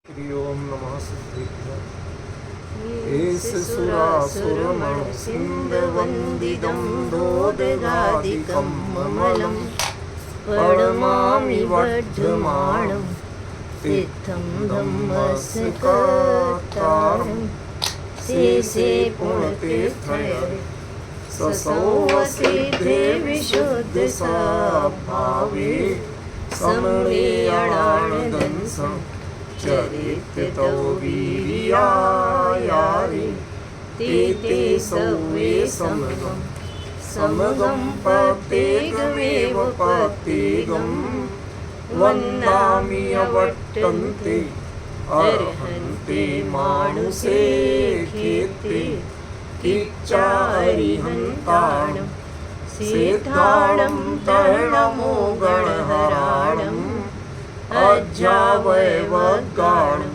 ओम नमः सिद्धेभ्यः। एष सुरासुरमणुसिन्धवन्दितं दोदगादिकं ममलं प्रणमामि वर्धमानं तीर्थं धम्मस्कर्तारं शेषे पुण्यतीर्थय ससौवसिद्धे विशुद्धस्वभावे समवे अणानदंसं चरितौ वीर्यायारे ते सौवे समगं प्रत्येकमेव प्रत्येकं वन्दामि अवर्तन्ते अर्हन्ते मानुषे खेते किच्चारिहन्ताणं सेताणं तरणमो गणहराणम् अज्जावैवगाणं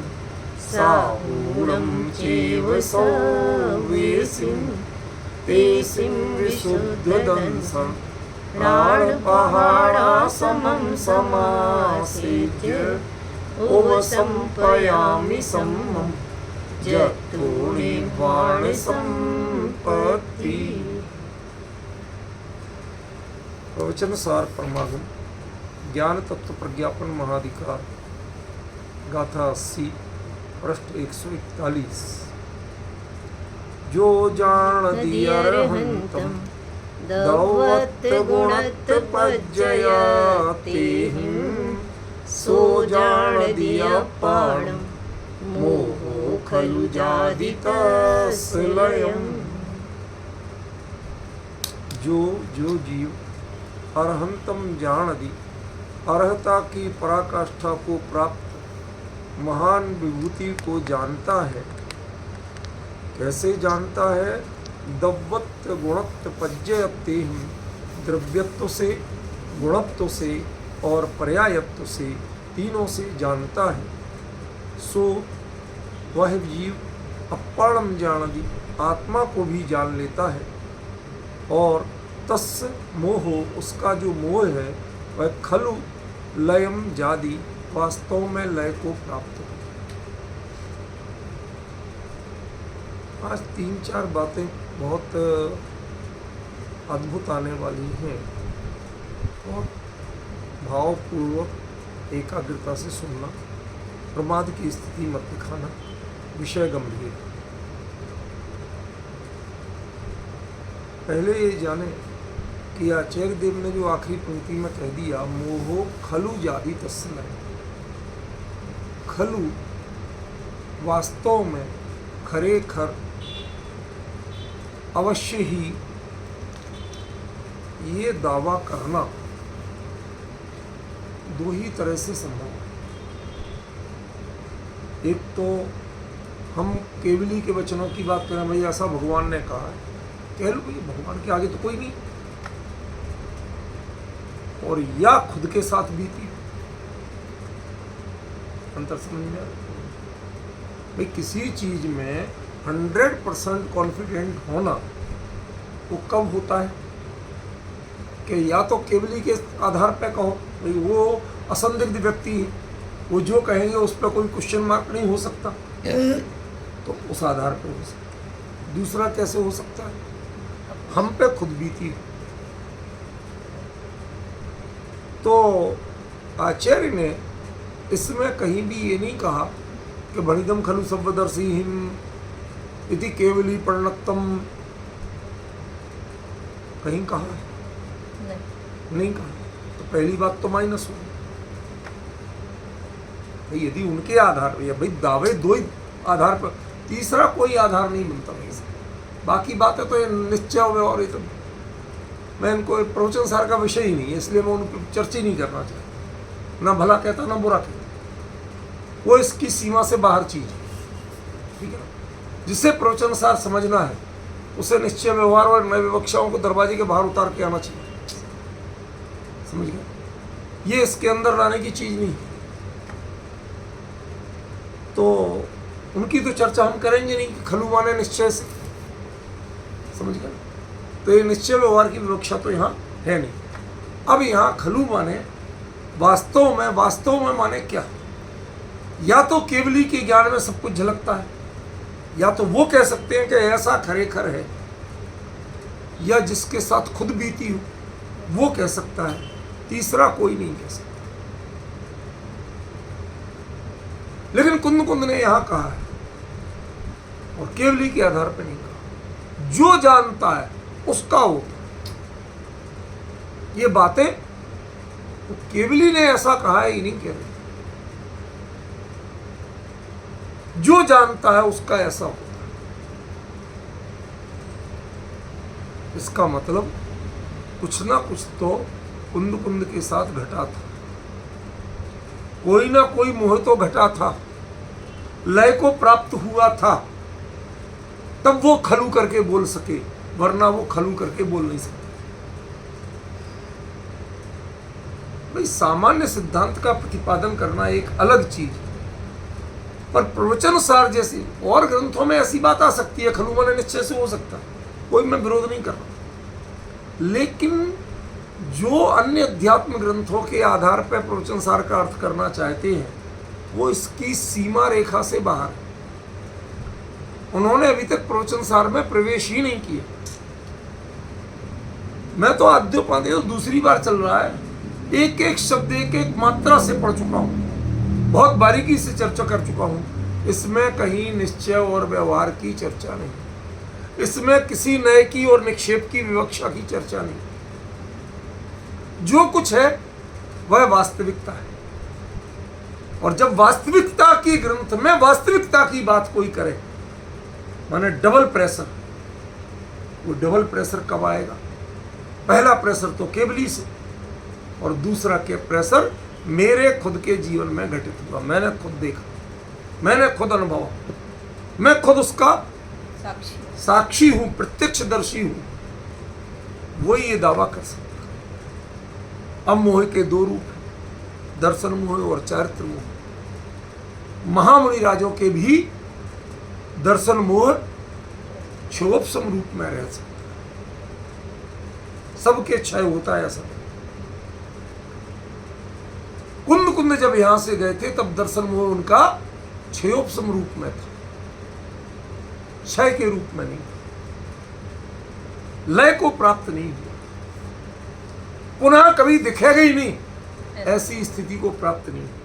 साहूणं चैव सौवेसिं तेसिं विशुद्धदंसं प्राणपहारासमं समासेत्य उपसंपयामि सम्मं जतो निर्वाणसम्पत्ति। प्रवचन सार परमागम ज्ञान तत्व प्रज्ञापन महाधिकार गाथा 80 पृष्ठ 141। जो जान दियरहंतम दौवत गुणत पज्जयातेहिं सो जान दिया पाणम मोहो खलु जादितस्लयम्। जो जीव अरहंतम जान दी अर्हता की पराकाष्ठा को प्राप्त महान विभूति को जानता है। कैसे जानता है? दव्वत गुणत्व पज्जयते, द्रव्यत्व से, गुणत्व से और पर्यायत्व से, तीनों से जानता है। सो वह जीव अपाणम जानादि आत्मा को भी जान लेता है। और तस् मोह, उसका जो मोह है वह खलु लयम जादी वास्तव में लय को प्राप्त हो। आज 3-4 बातें बहुत अद्भुत आने वाली हैं और भावपूर्वक एकाग्रता से सुनना, प्रमाद की स्थिति मत दिखाना, विषय गंभीर। पहले ये जाने कि आचार्य देव ने जो आखिरी पंक्ति में कह दिया, मोहो खलु जादी तस्लय, खलु वास्तव में, खरेखर, अवश्य ही, ये दावा करना दो ही तरह से संभव है। एक तो हम केवली के वचनों की बात करें, भाई ऐसा भगवान ने कहा है, कह लो भाई भगवान के आगे तो कोई नहीं, और या खुद के साथ बीती। अंतर समझ में? भाई किसी चीज में 100% कॉन्फिडेंट होना वो कब होता है कि या तो केवली के आधार पे कहो, भाई वो असंदिग्ध व्यक्ति है, वो जो कहेंगे उस पर कोई क्वेश्चन मार्क नहीं हो सकता, तो उस आधार पे हो सकता है। दूसरा कैसे हो सकता है? हम पे खुद बीती। तो आचार्य ने इसमें कहीं भी ये नहीं कहा कि भणिदम खलु सर्वदर्शिहिम इति केवली प्रणक्तम, कहीं कहा है? नहीं कहा। तो पहली बात तो माइनस हो। भाई यदि उनके आधार पर, भाई दावे दो ही आधार पर, तीसरा कोई आधार नहीं बनता भाई। बाकी बातें तो ये निश्चय व्यवहार, तो मैं इनको प्रवचन सार का विषय ही नहीं है, इसलिए मैं उनको चर्चा नहीं करना चाहता। ना भला कहता ना बुरा कहता, वो इसकी सीमा से बाहर चीज है, ठीक है ना। जिसे प्रवचन सार समझना है उसे निश्चय व्यवहार और नए विवक्षाओं को दरवाजे के बाहर उतार के आना चाहिए, समझ गए? ये इसके अंदर लाने की चीज नहीं। तो उनकी तो चर्चा हम करेंगे नहीं कि खलु माने निश्चय से, समझ गए? तो ये निश्चय व्यवहार की विवक्षा तो यहाँ है नहीं। अब यहाँ खलु माने वास्तव में माने क्या? या तो केवली के ज्ञान में सब कुछ झलकता है, या तो वो कह सकते हैं कि ऐसा खरेखर है, या जिसके साथ खुद बीती हो वो कह सकता है, तीसरा कोई नहीं कह सकता। लेकिन कुंद ने यहां कहा है, और केवली के आधार पर नहीं कहा, जो जानता है उसका होता है। ये बातें तो केवली ने ऐसा कहा है, ये नहीं कह रहे, जो जानता है उसका ऐसा होता है। इसका मतलब कुछ ना कुछ तो कुंद के साथ घटा था, कोई ना कोई मोह तो घटा था, लय को प्राप्त हुआ था, तब वो खलू करके बोल सके, वरना वो खलू करके बोल नहीं सकते। भाई सामान्य सिद्धांत का प्रतिपादन करना एक अलग चीज है, पर प्रवचन सार जैसी और ग्रंथों में ऐसी बात आ सकती है, खलू माने निश्चय से हो सकता है, कोई मैं विरोध नहीं कर रहा। लेकिन जो अन्य अध्यात्म ग्रंथों के आधार पर प्रवचन सार का अर्थ करना चाहते हैं, वो इसकी सीमा रेखा से बाहर है। उन्होंने अभी तक प्रवचन सार में प्रवेश ही नहीं किया। मैं तो आद्योपाध्याय तो दूसरी बार चल रहा है, एक एक शब्द एक एक मात्रा से पढ़ चुका हूं, बहुत बारीकी से चर्चा कर चुका हूं। इसमें कहीं निश्चय और व्यवहार की चर्चा नहीं, इसमें किसी नए की और निक्षेप की विवक्षा की चर्चा नहीं। जो कुछ है वह वास्तविकता है, और जब वास्तविकता की ग्रंथ में वास्तविकता की बात कोई करे, माने डबल प्रेशर, वो डबल प्रेशर कब आएगा? पहला प्रेशर तो केवली से, और दूसरा के प्रेशर मेरे खुद के जीवन में घटित हुआ। मैंने खुद देखा, मैंने खुद अनुभवा, मैं खुद उसका साक्षी हूं, प्रत्यक्षदर्शी हूं। वही ये दावा कर सकता। अब मोह के दो रूप हैं, दर्शन मोह और चारित्र मोह। महामुनि राजों के भी दर्शन मोह क्षोभसम रूप में रह सकता, सबके क्षय होता है ऐसा। कुंद जब यहां से गए थे तब दर्शन मोह उनका क्षयोपसम रूप में था, क्षय के रूप में नहीं था, लय को प्राप्त नहीं हुआ, पुनः कभी दिखेगा ही नहीं, ऐसी स्थिति को प्राप्त नहीं हुआ।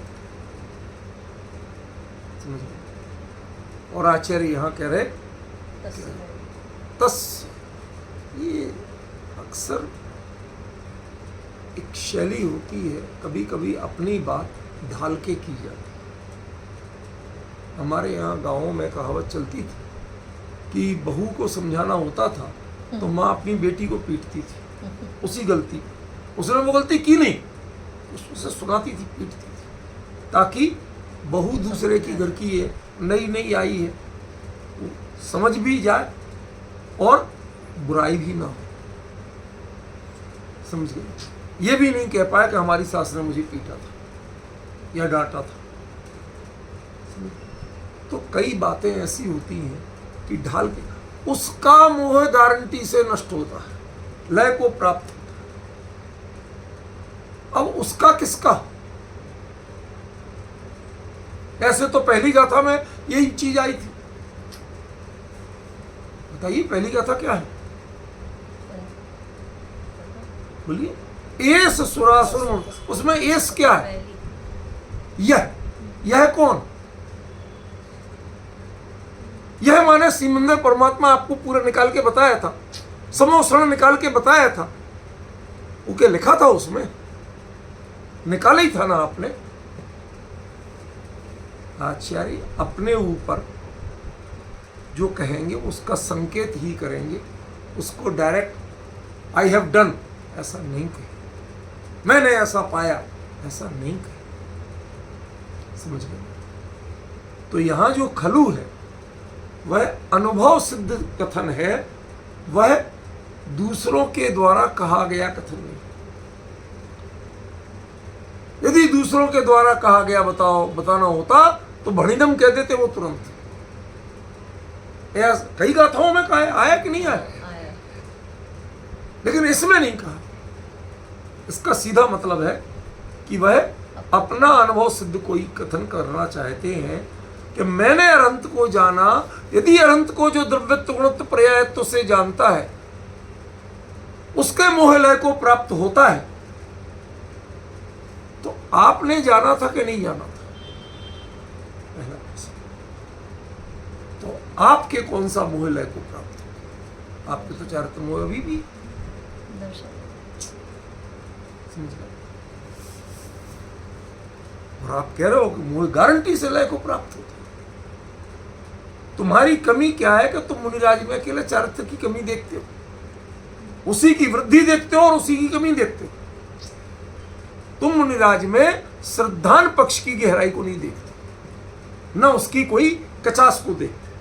और आचार्य यहां कह रहे तस, ये अक्सर एक शैली होती है, कभी कभी अपनी बात ढाल के की जाती। हमारे यहाँ गाँवों में कहावत चलती थी कि बहू को समझाना होता था तो माँ अपनी बेटी को पीटती थी, उसी गलती, उसने वो गलती की नहीं, उसे सुनाती थी, पीटती थी, ताकि बहू दूसरे की घर की है, नई नई आई है, समझ भी जाए और बुराई भी ना हो। समझ गए? ये भी नहीं कह पाया कि हमारी सास ने मुझे पीटा था या डांटा था। तो कई बातें ऐसी होती हैं कि ढाल के उसका मोह गारंटी से नष्ट होता है, लय को प्राप्त होता है। अब उसका किसका? ऐसे तो पहली गाथा में यही चीज आई थी। बताइए पहली गाथा क्या है? बोलिए। एस सुरासुर, उसमें एस क्या है? यह कौन? यह माने सीमंदर परमात्मा आपको पूरा निकाल के बताया था, समोसरण निकाल के बताया था, वो क्या लिखा था उसमें? निकाला ही था ना आपने। आचार्य अपने ऊपर जो कहेंगे उसका संकेत ही करेंगे, उसको डायरेक्ट आई हैव डन ऐसा नहीं कहे, मैंने ऐसा पाया ऐसा नहीं कहे। समझ गए? तो यहां जो खलु है वह अनुभव सिद्ध कथन है, वह दूसरों के द्वारा कहा गया कथन नहीं। यदि दूसरों के द्वारा कहा गया बताना होता तो भणिदम कह देते वो तुरंत। कई गाथाओं में कहा है, आया कि नहीं आया? लेकिन इसमें नहीं कहा। इसका सीधा मतलब है कि वह अपना अनुभव सिद्ध कोई कथन करना चाहते हैं कि मैंने अनंत को जाना, यदि अनंत को जो द्रव्यत्व गुणत्व पर्यायत्व से जानता है उसके मोहलय को प्राप्त होता है, तो आपने जाना था कि नहीं जाना था? पहला प्रश्न। तो आपके कौन सा मोहलय को प्राप्त हो? आपके तो चारित्र मोह अभी भी समझ गए। और आप कह रहे हो कि मोह गारंटी से लय को प्राप्त होता है। तुम्हारी कमी क्या है कि तुम मुनिराज में अकेले चारित्र की कमी देखते हो, उसी की वृद्धि देखते हो और उसी की कमी देखते हो। तुम मुनिराज में श्रद्धान पक्ष की गहराई को नहीं देखते, न उसकी कोई कचास को देखते,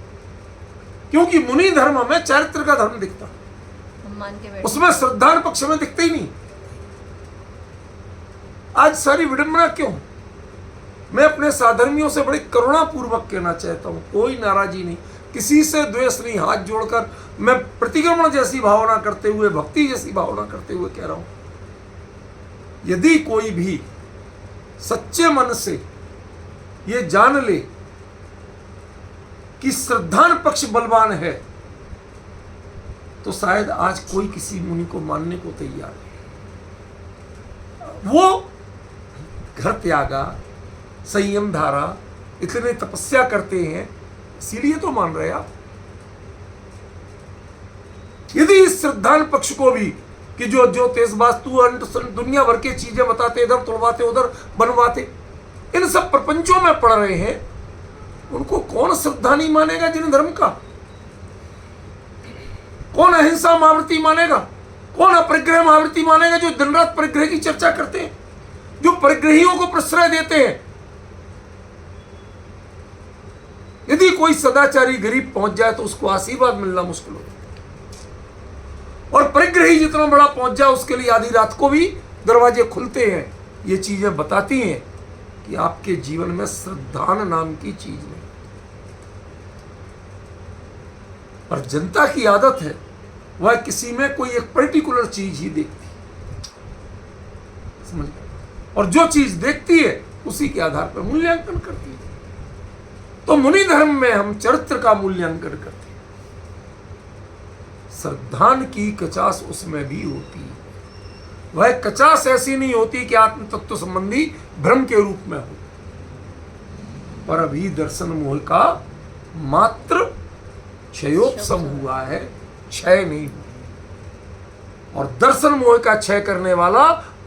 क्योंकि मुनि धर्म में चारित्र का धर्म दिखता, उसमें श्रद्धान पक्ष में दिखते ही नहीं। आज सारी विडंबना क्यों? मैं अपने साधर्मियों से बड़ी करुणा पूर्वक कहना चाहता हूं, कोई नाराजी नहीं, किसी से द्वेष नहीं, हाथ जोड़कर मैं प्रतिक्रमण जैसी भावना करते हुए, भक्ति जैसी भावना करते हुए कह रहा हूं, यदि कोई भी सच्चे मन से ये जान ले कि श्रद्धान पक्ष बलवान है, तो शायद आज कोई किसी मुनि को मानने को तैयार है। वो घर त्यागा, संयम धारा, इतने तपस्या करते हैं, इसीलिए तो मान रहे आप। यदि इस श्रद्धान पक्ष को भी कि जो जो तेज वास्तु अंट दुनिया भर की चीजें बताते, इधर तोड़वाते उधर बनवाते, इन सब प्रपंचों में पड़ रहे हैं, उनको कौन श्रद्धा नहीं मानेगा? जिन धर्म का कौन अहिंसा महावृत्ति मानेगा? कौन अपरिग्रह महावृत्ति मानेगा? जो दिन रात परिग्रह की चर्चा करते हैं, जो परिग्रहियों को प्रश्रय देते हैं। यदि कोई सदाचारी गरीब पहुंच जाए तो उसको आशीर्वाद मिलना मुश्किल हो, और परिग्रही जितना बड़ा पहुंच जाए उसके लिए आधी रात को भी दरवाजे खुलते हैं। ये चीजें बताती हैं कि आपके जीवन में श्रद्धान नाम की चीज नहीं। पर जनता की आदत है वह किसी में कोई एक पर्टिकुलर चीज ही देखती, समझ गए? और जो चीज देखती है उसी के आधार पर मूल्यांकन करती है। तो मुनि धर्म में हम चरित्र का मूल्यांकन करते हैं। श्रद्धान की कचास उसमें भी होती है। वह कचास ऐसी नहीं होती कि आत्म तत्व संबंधी भ्रम के रूप में हो, पर अभी दर्शन मोह का मात्र क्षयोपशम हुआ है, क्षय नहीं हुआ। और दर्शन मोह का क्षय करने वाला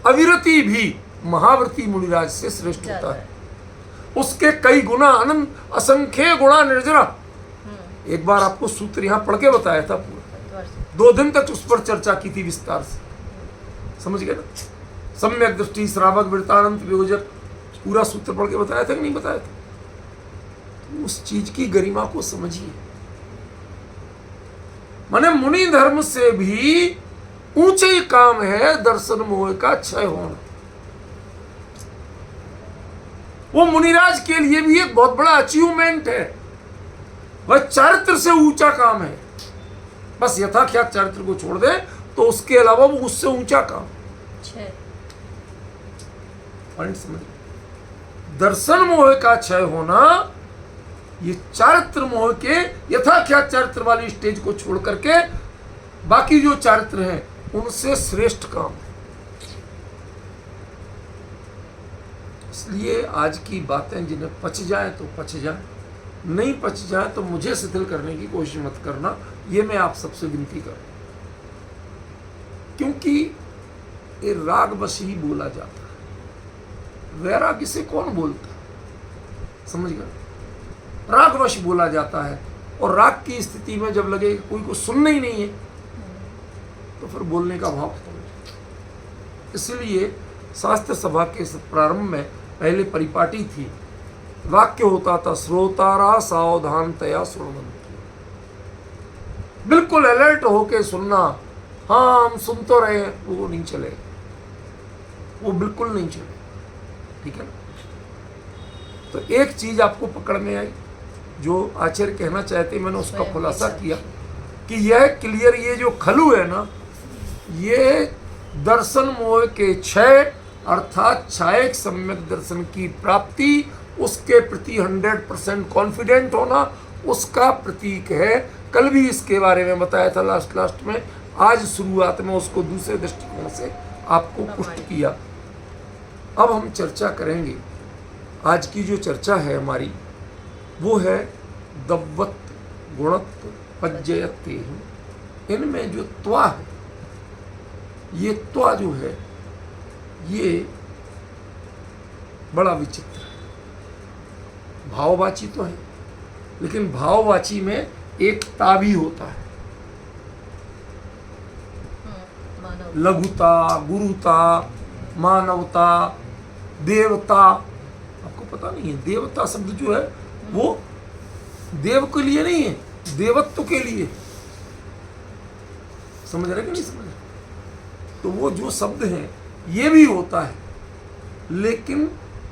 अविरति भी महाव्रती मुनिराज से श्रेष्ठ होता है। उसके कई गुना अनंत असंख्य गुणा निर्जरा। एक बार आपको सूत्र यहां पढ़ के बताया था पूरा, 2 दिन तक उस पर चर्चा की थी विस्तार से, समझ गए ना? सम्यक दृष्टि, श्रावक, वृत्तानंत, वियोजक, पूरा सूत्र पढ़ के बताया था कि नहीं बताया था? तो उस चीज की गरिमा को समझिए। माने मुनि धर्म से भी ऊंचे काम है दर्शन मोह का क्षय होना। वो मुनिराज के लिए भी एक बहुत बड़ा अचीवमेंट है। वह चारित्र से ऊंचा काम है। बस यथाख्यात चारित्र को छोड़ दे तो उसके अलावा वो उससे ऊंचा काम। पॉइंट समझ? दर्शन मोह का क्षय होना, ये चारित्र मोह के यथाख्यात चारित्र वाली स्टेज को छोड़ करके बाकी जो चारित्र हैं उनसे श्रेष्ठ काम है। इसलिए आज की बातें जिन्हें पच जाए तो पच जाए, नहीं पच जाए तो मुझे शिथिल करने की कोशिश मत करना, ये मैं आप सबसे विनती कर, क्योंकि ये रागवश ही बोला जाता है। वैराग इसे कौन बोलता है? समझ गए? रागवश बोला जाता है। और राग की स्थिति में जब लगे कोई को सुनना ही नहीं है तो फिर बोलने का भाव खत्म हो जाता है। इसलिए शास्त्र सभा के प्रारंभ में पहले परिपाटी थी, वाक्य होता था श्रोतारा सावधानतया सुनवंतु। बिल्कुल अलर्ट होके सुनना। हाँ हम सुन तो रहे हैं, वो नहीं चले, वो बिल्कुल नहीं चले। ठीक है ना? तो एक चीज आपको पकड़ में आई जो आचार्य कहना चाहते, मैंने उसका खुलासा किया कि यह क्लियर, ये जो खलु है ना, ये दर्शन मोह के क्षय अर्थात छायक सम्यक दर्शन की प्राप्ति, उसके प्रति 100% कॉन्फिडेंट होना, उसका प्रतीक है। कल भी इसके बारे में बताया था लास्ट में, आज शुरुआत में उसको दूसरे दृष्टिकोण से आपको पुष्ट किया। अब हम चर्चा करेंगे, आज की जो चर्चा है हमारी वो है दव्वत्व गुणत्व पज्जयते। इनमें जो त्वा है, ये त्वा जो है ये बड़ा विचित्र है। भाववाची तो है, लेकिन भाववाची में एक ता भी होता है। लघुता, गुरुता, मानवता, देवता। आपको पता नहीं है, देवता शब्द जो है वो देव के लिए नहीं है, देवत्व के लिए। समझ रहे कि नहीं समझ रहे? तो वो जो शब्द है ये भी होता है, लेकिन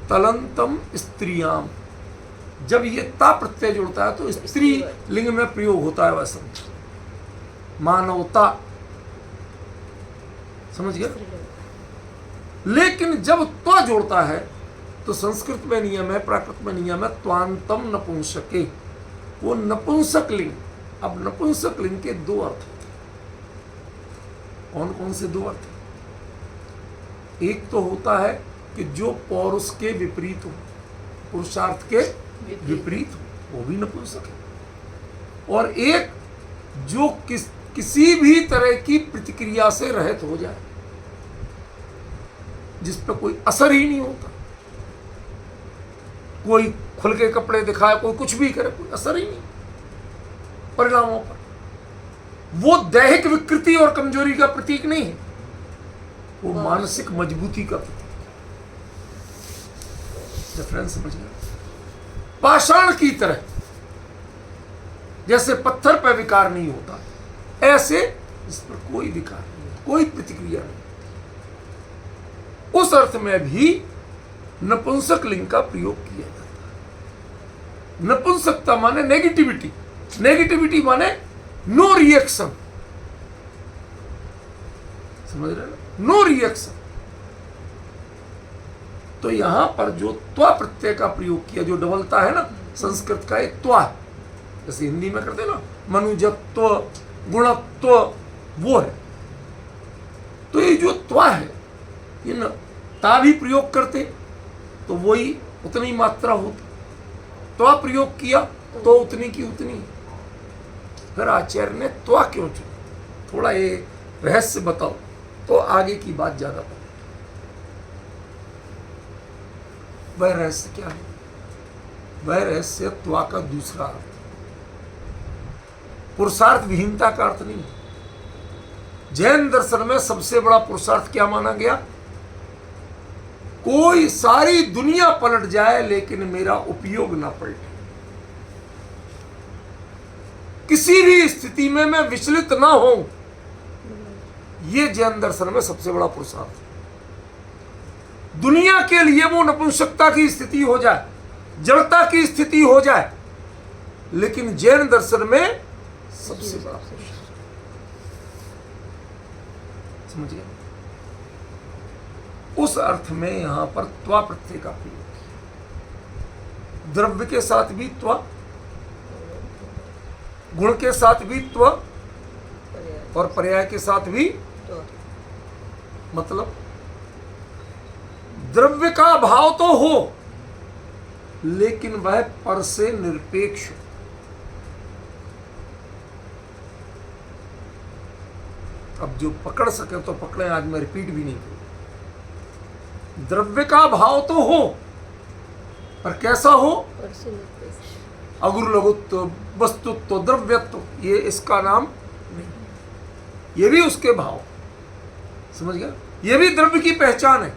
तलंतम स्त्रियाम, जब ये ता प्रत्यय जुड़ता है तो स्त्री लिंग में प्रयोग होता है वह शब्द। मानवता, समझ गया? लेकिन जब त्वा जोड़ता है तो संस्कृत में नियम है, प्राकृत में नियम है, त्वांतम नपुंसके, वो नपुंसक लिंग। अब नपुंसक लिंग के दो अर्थ होते हैं। कौन कौन से दो अर्थ? एक तो होता है कि जो पौरुष के विपरीत हो, पुरुषार्थ के विपरीत हो, वो भी नपुंसक है। और एक जो किसी भी तरह की प्रतिक्रिया से रहित हो जाए, जिस पर कोई असर ही नहीं होता। कोई खुल के कपड़े दिखाए, कोई कुछ भी करे, कोई असर ही नहीं परिणामों पर। वो दैहिक विकृति और कमजोरी का प्रतीक नहीं है, वो मानसिक मजबूती का प्रतीक है। डिफरेंस समझ गए? पाषाण की तरह, जैसे पत्थर पर विकार नहीं होता, ऐसे इस पर कोई विकार नहीं, कोई प्रतिक्रिया नहीं। उस अर्थ में भी नपुंसक लिंग का प्रयोग किया जाता है। नपुंसकता माने नेगेटिविटी, नेगेटिविटी माने नो रिएक्शन। समझ रहे हैं? No reaction. तो यहां पर जो त्वा प्रत्यय का प्रयोग किया, जो डबलता है ना, संस्कृत का एक त्वा, जैसे हिंदी में करते ना मनुजत्व, गुणत्व, वो है। तो ये जो त्वा है, ये न ता भी प्रयोग करते तो वही उतनी मात्रा होती, त्वा प्रयोग किया तो उतनी की उतनी। फिर आचार्य ने त्वा क्यों चुना, थोड़ा ये रहस्य बताओ तो आगे की बात ज्यादा पता। वह रहस्य क्या है? वह रहस्य त्वा का दूसरा अर्थ, पुरुषार्थ विहीनता का अर्थ नहीं। जैन दर्शन में सबसे बड़ा पुरुषार्थ क्या माना गया? कोई सारी दुनिया पलट जाए लेकिन मेरा उपयोग ना पलटे, किसी भी स्थिति में मैं विचलित ना हो। ये जैन दर्शन में सबसे बड़ा पुरुषार्थ। दुनिया के लिए वो नपुंसकता की स्थिति हो जाए, जड़ता की स्थिति हो जाए, लेकिन जैन दर्शन में सबसे बड़ा पुरुषार्थ। समझ गए? उस अर्थ में यहां पर त्वा प्रत्यय का प्रयोग किया। द्रव्य के साथ भी त्वा, गुण के साथ भी त्वा, और पर्याय के साथ भी। मतलब द्रव्य का भाव तो हो, लेकिन वह पर से निरपेक्ष हो। अब जो पकड़ सके तो पकड़े, आज मैं रिपीट भी नहीं करूं। द्रव्य का भाव तो हो, पर कैसा हो? अगुर लघुत्व, वस्तुत्व, द्रव्यत्व, ये इसका नाम नहीं। ये भी उसके भाव, समझ गया? ये भी द्रव्य की पहचान है,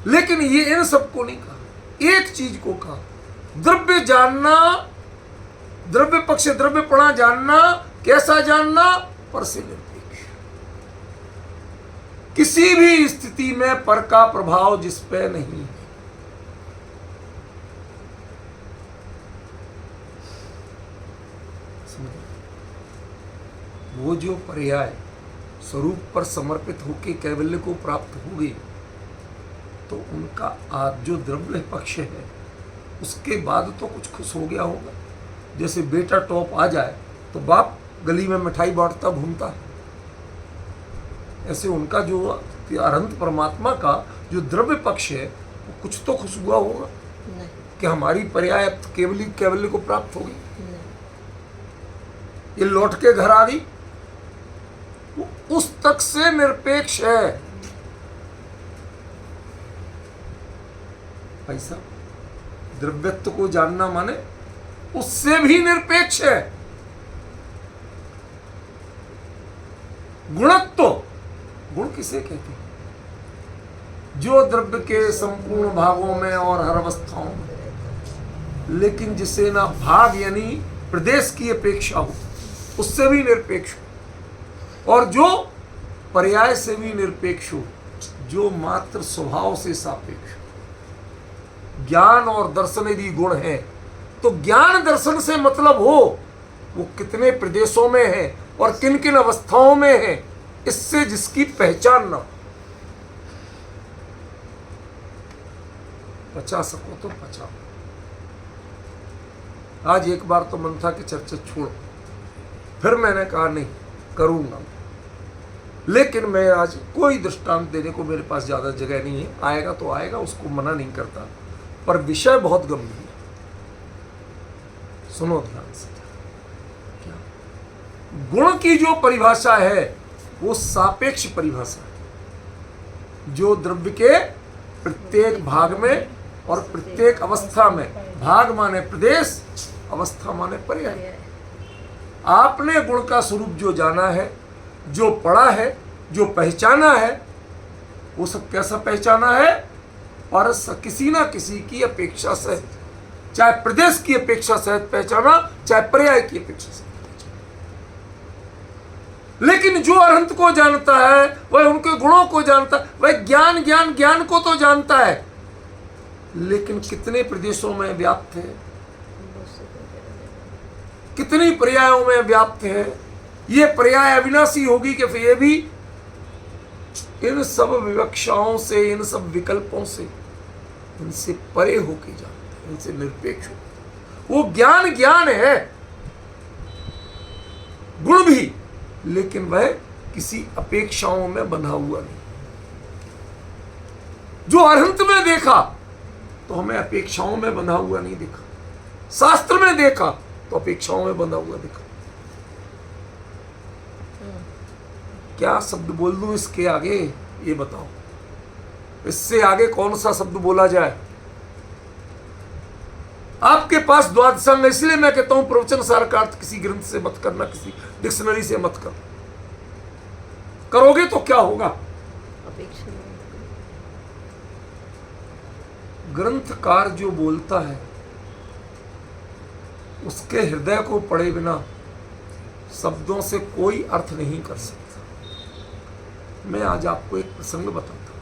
लेकिन ये इन सबको नहीं कहा, एक चीज को कहा। द्रव्य जानना, द्रव्य पक्ष द्रव्यपणा जानना, कैसा जानना? पर से निरपेक्ष। किसी भी स्थिति में पर का प्रभाव जिस पे नहीं है। वो जो पर्याय स्वरूप पर समर्पित होके कैवल्य को प्राप्त हो गए तो उनका आज जो द्रव्य पक्ष है उसके बाद तो कुछ खुश हो गया होगा। जैसे बेटा टॉप आ जाए तो बाप गली में मिठाई बांटता घूमता है, ऐसे उनका जो अनंत परमात्मा का जो द्रव्य पक्ष है वो कुछ तो खुश हुआ होगा कि हमारी पर्याय कैवल्य को प्राप्त हो गई, ये लौट के घर आ गई। वो उस तक से निरपेक्ष है। ऐसा द्रव्यत्व को जानना माने उससे भी निरपेक्ष है। गुणत्व, गुण किसे कहते हैं? जो द्रव्य के संपूर्ण भागों में और हर अवस्थाओं में, लेकिन जिसे ना भाग यानी प्रदेश की अपेक्षा हो, उससे भी निरपेक्ष हो, और जो पर्याय से भी निरपेक्ष हो, जो मात्र स्वभाव से सापेक्ष हो। ज्ञान और दर्शन यदि गुण है तो ज्ञान दर्शन से मतलब हो वो कितने प्रदेशों में है और किन किन अवस्थाओं में है, इससे जिसकी पहचान ना हो। पचा सको तो पचाओ। आज एक बार तो मन था कि चर्चा छोड़ो, फिर मैंने कहा नहीं करूंगा, लेकिन मैं आज कोई दृष्टांत देने को मेरे पास ज्यादा जगह नहीं है। आएगा तो आएगा, उसको मना नहीं करता, पर विषय बहुत गंभीर है। सुनो ध्यान से। क्या गुण की जो परिभाषा है वो सापेक्ष परिभाषा है, जो द्रव्य के प्रत्येक भाग में और प्रत्येक अवस्था में, भाग माने प्रदेश, अवस्था माने पर्याय। आपने गुण का स्वरूप जो जाना है, जो पढ़ा है, जो पहचाना है, वो सब कैसा पहचाना है? पर किसी ना किसी की अपेक्षा से, चाहे प्रदेश की अपेक्षा से पहचाना, चाहे पर्याय की अपेक्षा से पहचाना। लेकिन जो अनंत को जानता है वह उनके गुणों को जानता है, वह ज्ञान को तो जानता है, लेकिन कितने प्रदेशों में व्याप्त है, कितनी पर्यायों में व्याप्त है। ये पर्याय अविनाशी होगी कि फिर ये भी इन सब विवक्षाओं से, इन सब विकल्पों से, इनसे परे होके जानता है, इनसे निरपेक्ष हो। वो ज्ञान है, गुण भी, लेकिन वह किसी अपेक्षाओं में बंधा हुआ नहीं। जो अनंत में देखा तो हमें अपेक्षाओं में बंधा हुआ नहीं दिखा, शास्त्र में देखा तो अपेक्षाओं में बंधा हुआ दिखा। क्या शब्द बोल दूं इसके आगे, ये बताओ? इससे आगे कौन सा शब्द बोला जाए? आपके पास द्वादशांग, इसलिए मैं कहता हूं प्रवचन सार का अर्थ किसी ग्रंथ से मत करना, किसी डिक्शनरी से मत कर। करोगे तो क्या होगा? ग्रंथकार जो बोलता है उसके हृदय को पढ़े बिना शब्दों से कोई अर्थ नहीं कर सकता। मैं आज आपको एक प्रसंग बताता हूं।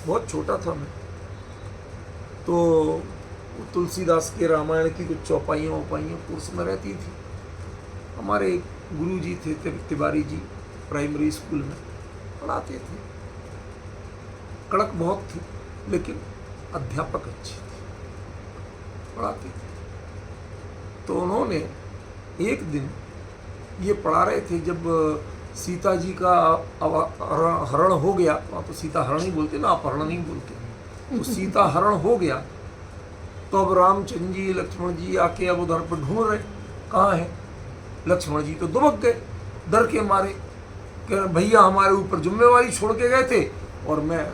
बहुत छोटा था मैं तो तुलसीदास के रामायण की कुछ चौपाइयाँ कोर्स में रहती थी। हमारे एक गुरु जी थे तिवारी जी, प्राइमरी स्कूल में पढ़ाते थे। कड़क बहुत थी लेकिन अध्यापक अच्छे थे, पढ़ाते थे। तो उन्होंने एक दिन ये पढ़ा रहे थे, जब सीता जी का हरण हो गया, वहाँ तो सीता हरण ही बोलते ना, अपहरण नहीं बोलते, तो सीता हरण हो गया तो अब रामचंद्र जी लक्ष्मण जी आके अब उधर पर ढूंढ रहे कहाँ है। लक्ष्मण जी तो दुबक गए डर के मारे, कह रहे भैया हमारे ऊपर जिम्मेवारी छोड़ के गए थे और मैं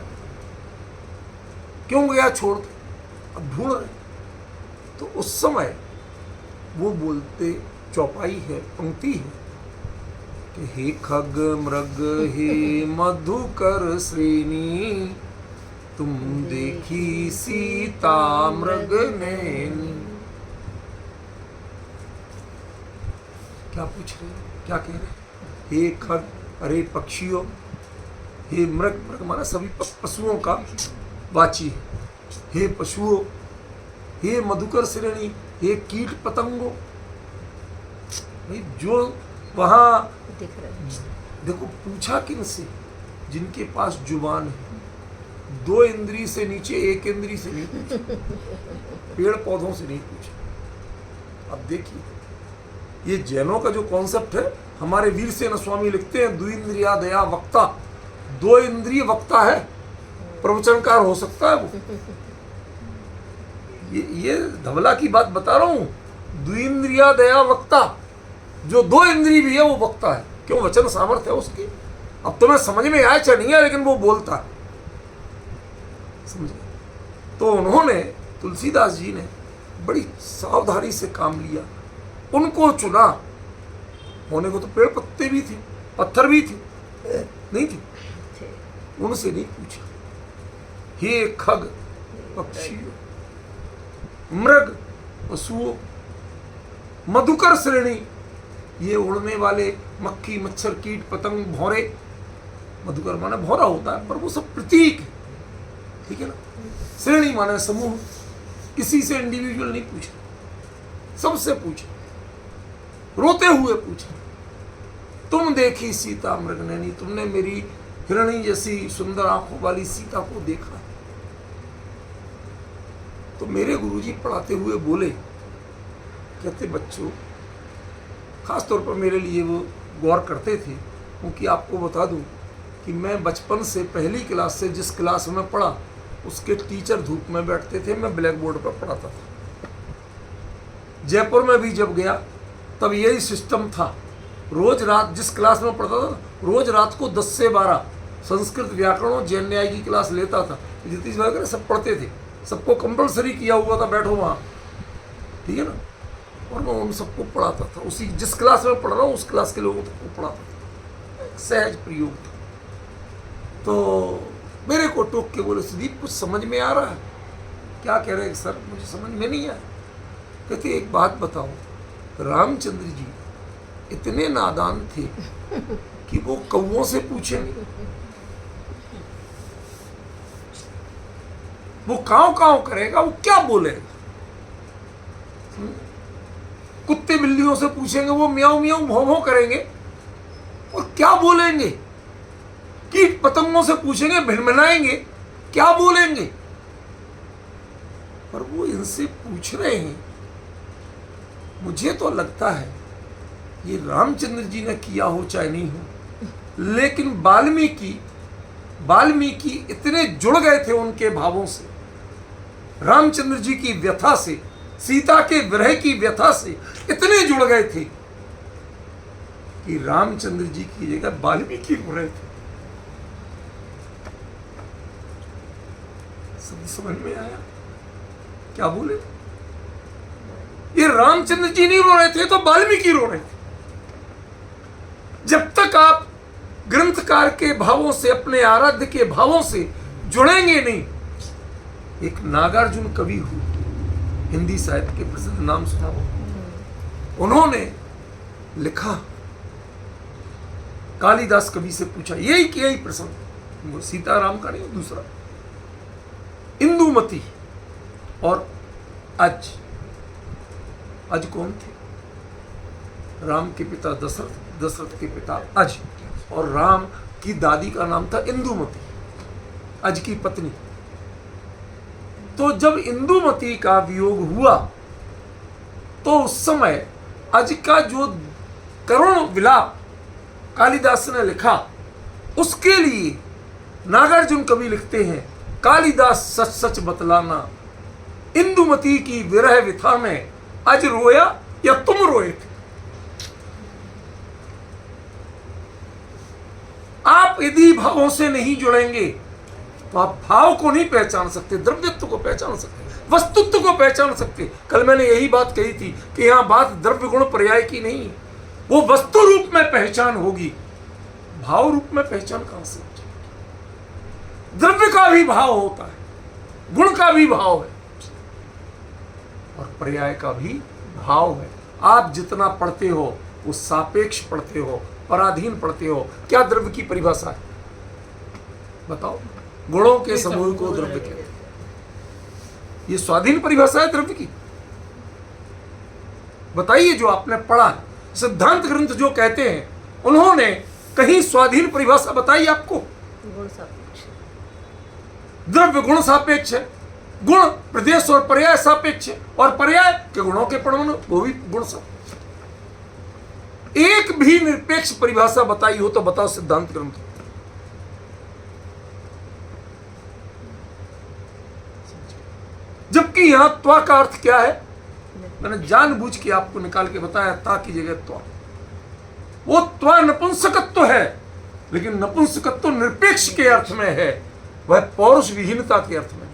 क्यों गया छोड़ के, अब ढूंढ रहे। तो उस समय वो बोलते, चौपाई है, पंक्ति है कि हे खग मृग हे मधुकर श्रेणी, तुम देखी सीता मृग नैनी। क्या पूछ रहे, क्या कह रहे? हे खग, अरे पक्षियों, हे मृग, मृग माना सभी पशुओं का वाची है, हे पशुओं, हे मधुकर श्रेणी, हे कीट पतंगों। जो वहां दिख रहा देखो पूछा किन से? जिनके पास जुबान है। 2 इंद्री से नीचे 1 इंद्री से नहीं पूछा, पेड़ पौधों से नहीं पूछा। अब देखिए ये जैनों का जो कॉन्सेप्ट है, हमारे वीरसेन स्वामी लिखते हैं द्विइंद्रिया दया वक्ता। 2 इंद्रिय वक्ता है, प्रवचनकार हो सकता है वो। ये धवला की बात बता रहा हूं। द्विइंद्रिया दया वक्ता, जो 2 इंद्रिय भी है वो वक्ता है। क्यों? वचन सामर्थ्य है उसकी। अब तुम्हें समझ में आया चाहे नहीं आया, लेकिन वो बोलता है, समझे? तो उन्होंने, तुलसीदास जी ने बड़ी सावधानी से काम लिया, उनको चुना। होने को तो पेड़ पत्ते भी थे, पत्थर भी थे, नहीं थे, उनसे नहीं पूछा। हे खग पक्षियों, मृग पशुओं, मधुकर श्रेणी, ये उड़ने वाले मक्खी मच्छर कीट पतंग भौरे, मधुकर माने भौरा होता है, पर वो सब प्रतीक है, ठीक है ना। श्रेणी माने समूह, किसी से इंडिविजुअल नहीं पूछा, सबसे पूछा, रोते हुए पूछा। तुम देखी सीता मृगनयनी, तुमने मेरी हिरणी जैसी सुंदर आंखों वाली सीता को देखा? तो मेरे गुरुजी पढ़ाते हुए बोले, कहते बच्चों, खास तौर पर मेरे लिए वो गौर करते थे, क्योंकि आपको बता दूं कि मैं बचपन से पहली क्लास से जिस क्लास में पढ़ा उसके टीचर धूप में बैठते थे, मैं ब्लैक बोर्ड पर पढ़ाता था। जयपुर में भी जब गया तब यही सिस्टम था। रोज रात जिस क्लास में पढ़ता था, रोज रात को 10 से 12 संस्कृत व्याकरण और जैन न्याय की क्लास लेता था। जितनी वगैरह सब पढ़ते थे, सबको कंपलसरी किया हुआ था बैठो वहाँ, ठीक है ना। और मैं उन सबको पढ़ाता था, उसी जिस क्लास में पढ़ रहा हूँ उस क्लास के लोगों को पढ़ाता था। सहज प्रयोग था। तो मेरे को टोक के बोले, सुदीप कुछ समझ में आ रहा है? क्या कह रहे हैं सर? मुझे समझ में नहीं आया। कहते एक बात बताओ, रामचंद्र जी इतने नादान थे कि वो कौओं से पूछेंगे? वो काव काव करेगा, वो क्या बोलेगा? कुत्ते बिल्लियों से पूछेंगे, वो म्याऊं म्याऊं भौं भौं करेंगे, और क्या बोलेंगे? कीट पतंगों से पूछेंगे, भिनभिनाएंगे, क्या बोलेंगे? पर वो इनसे पूछ रहे हैं। मुझे तो लगता है ये रामचंद्र जी ने किया हो चाहे नहीं हो, लेकिन वाल्मीकि इतने जुड़ गए थे उनके भावों से, रामचंद्र जी की व्यथा से, सीता के विरह की व्यथा से इतने जुड़ गए थे कि रामचंद्र जी की जगह वाल्मीकि रो रहे थे। समझ में आया क्या बोले? ये रामचंद्र जी नहीं रो रहे थे तो वाल्मीकि रो रहे थे। जब तक आप ग्रंथकार के भावों से, अपने आराध्य के भावों से जुड़ेंगे नहीं। एक नागार्जुन कवि हुए, हिंदी साहित्य के प्रसिद्ध, नाम सुना हो? उन्होंने लिखा, कालिदास कवि से पूछा यही प्रसंग, सीताराम का नहीं, दूसरा, इंदुमती और अज कौन थे? राम के पिता दशरथ, दशरथ के पिता अज, और राम की दादी का नाम था इंदुमती, अज की पत्नी। तो जब इंदुमती का वियोग हुआ तो उस समय अज का जो करुण विलाप कालिदास ने लिखा, उसके लिए नागार्जुन कवि लिखते हैं, कालिदास सच सच बतलाना, इंदुमती की विरह विथा में अज रोया या तुम रोए थे? आप यदि भावों से नहीं जुड़ेंगे तो आप भाव को नहीं पहचान सकते, द्रव्यत्व को पहचान सकते, वस्तुत्व को पहचान सकते। कल मैंने यही बात कही थी कि यहां बात द्रव्य गुण पर्याय की नहीं, वो वस्तु रूप में पहचान होगी, भाव रूप में पहचान कहां से? द्रव्य का भी भाव होता है, गुण का भी भाव है, और पर्याय का भी भाव है। आप जितना पढ़ते हो वो सापेक्ष पढ़ते हो, पराधीन पढ़ते हो। क्या द्रव्य की परिभाषा है बताओ? गुणों के समूह को द्रव्य कहते हैं। ये स्वाधीन परिभाषा है द्रव्य की? बताइए जो आपने पढ़ा। सिद्धांत ग्रंथ जो कहते हैं, उन्होंने कहीं स्वाधीन परिभाषा बताई आपको? गुण सापेक्ष। द्रव्य गुण सापेक्ष है, गुण प्रदेश और पर्याय सापेक्ष है, और पर्याय के गुणों के परमाणु वो भी गुण सापेक्ष। एक भी निरपेक्ष परिभाषा बताई हो तो बताओ सिद्धांत ग्रंथ। जबकि यहां त्वा का अर्थ क्या है? मैंने जानबूझ के आपको निकाल के बताया, ता की जगह त्वा। वो त्वा नपुंसकत्व है, लेकिन नपुंसकत्व निरपेक्ष के अर्थ में है, वह पौरुष विहीनता के अर्थ में।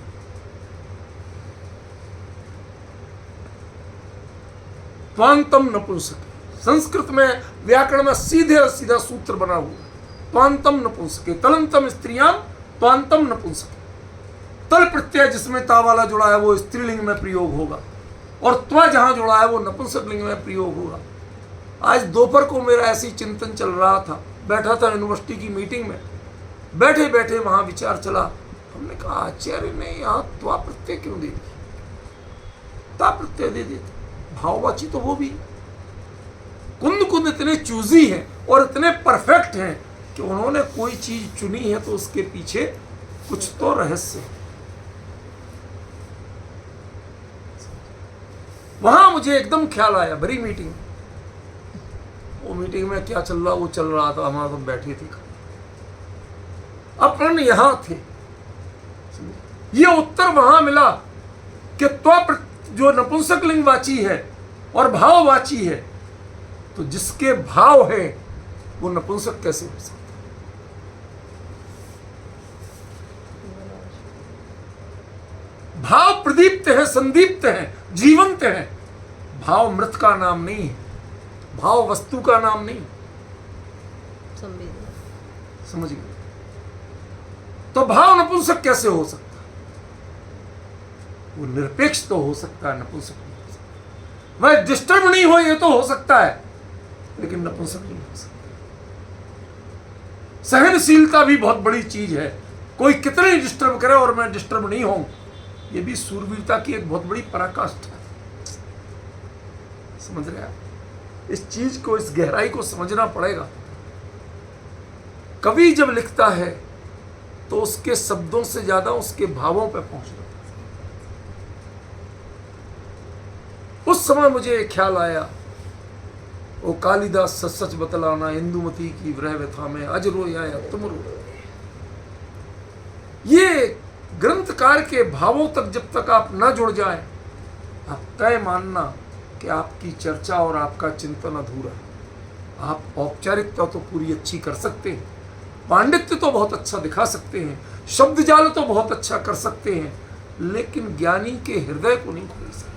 त्वांतम नपुंसक, संस्कृत में व्याकरण में सीधे सीधा सूत्र बना हुआ, त्वांतम नपुंसके, तलंतम स्त्रियां त्वांतम नपुंसके। तल प्रत्यय जिसमें ता वाला जुड़ा है वो स्त्रीलिंग में प्रयोग होगा, और त्वा जहां जुड़ा है वो नपुंसक लिंग में प्रयोग होगा। आज दोपहर को मेरा ऐसे ही चिंतन चल रहा था, बैठा था यूनिवर्सिटी की मीटिंग में, बैठे बैठे वहां विचार चला। हमने कहा आचार्य ने यहाँ त्वा प्रत्यय क्यों दे दी, ता प्रत्यय दे देते, भाववाची तो वो भी। कुंद कुंद इतने चूजी हैं और इतने परफेक्ट हैं कि उन्होंने कोई चीज चुनी है तो उसके पीछे कुछ तो रहस्य है। वहां मुझे एकदम ख्याल आया, बड़ी मीटिंग, वो मीटिंग में क्या चल रहा वो चल रहा था, हमारा तो बैठे थे, अपन यहां थे। ये उत्तर वहां मिला कि त्वा जो नपुंसक लिंगवाची है और भाववाची है, तो जिसके भाव है वो नपुंसक कैसे हो सकता? भाव प्रदीप्त है, संदीप्त है, जीवंत है। भाव मृत का नाम नहीं है, भाव वस्तु का नाम नहीं। समझ गए? तो भाव नपुंसक कैसे हो सकता? वो निरपेक्ष तो हो सकता है, नपुंसक नहीं हो सकता। वह डिस्टर्ब नहीं हो, ये तो हो सकता है, लेकिन नपुंसक नहीं हो सकता। सहनशीलता भी बहुत बड़ी चीज है। कोई कितने डिस्टर्ब करे और मैं डिस्टर्ब नहीं हूं, ये भी सूरवीरता की एक बहुत बड़ी पराकाष्ठा है। समझ रहे हैं? इस चीज को, इस गहराई को समझना पड़ेगा। कवि जब लिखता है तो उसके शब्दों से ज्यादा उसके भावों पे पहुंचना। उस समय मुझे एक ख्याल आया, वो कालिदास सच सच बतलाना, इंदुमती की विरह व्यथा में अज रोया या तुम रो। ये ग्रंथकार के भावों तक जब तक आप न जुड़ जाए, आप तय मानना कि आपकी चर्चा और आपका चिंतन अधूरा है। आप औपचारिकता तो पूरी अच्छी कर सकते हैं, पांडित्य तो बहुत अच्छा दिखा सकते हैं, शब्द जाल तो बहुत अच्छा कर सकते हैं, लेकिन ज्ञानी के हृदय को नहीं खोल सकते।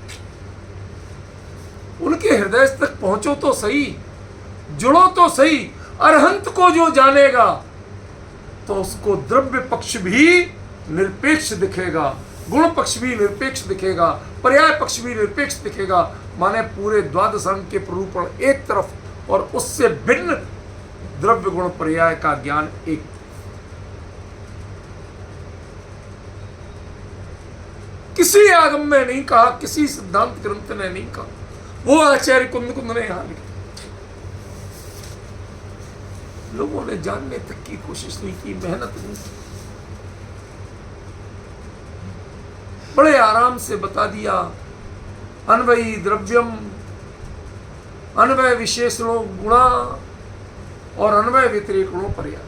उनके हृदय तक पहुंचो तो सही, जुड़ो तो सही। अरहंत को जो जानेगा तो उसको द्रव्य पक्ष भी निरपेक्ष दिखेगा, गुण पक्ष भी निरपेक्ष दिखेगा, पर्याय पक्ष भी निरपेक्ष दिखेगा। माने पूरे द्वादश अंग के प्ररूपण एक तरफ, और उससे भिन्न द्रव्य गुण पर्याय का ज्ञान एक। किसी आगम में नहीं कहा, किसी सिद्धांत ग्रंथ ने नहीं कहा, वो आचार्य कुंद कुंद ने यहां लिखा। लोगों ने जानने तक की कोशिश नहीं की, मेहनत नहीं की, बड़े आराम से बता दिया। अन्वयी द्रव्यम, अन्वय विशेषणों गुणा और अन्वय व्यतिरेक गुणों पर्याय।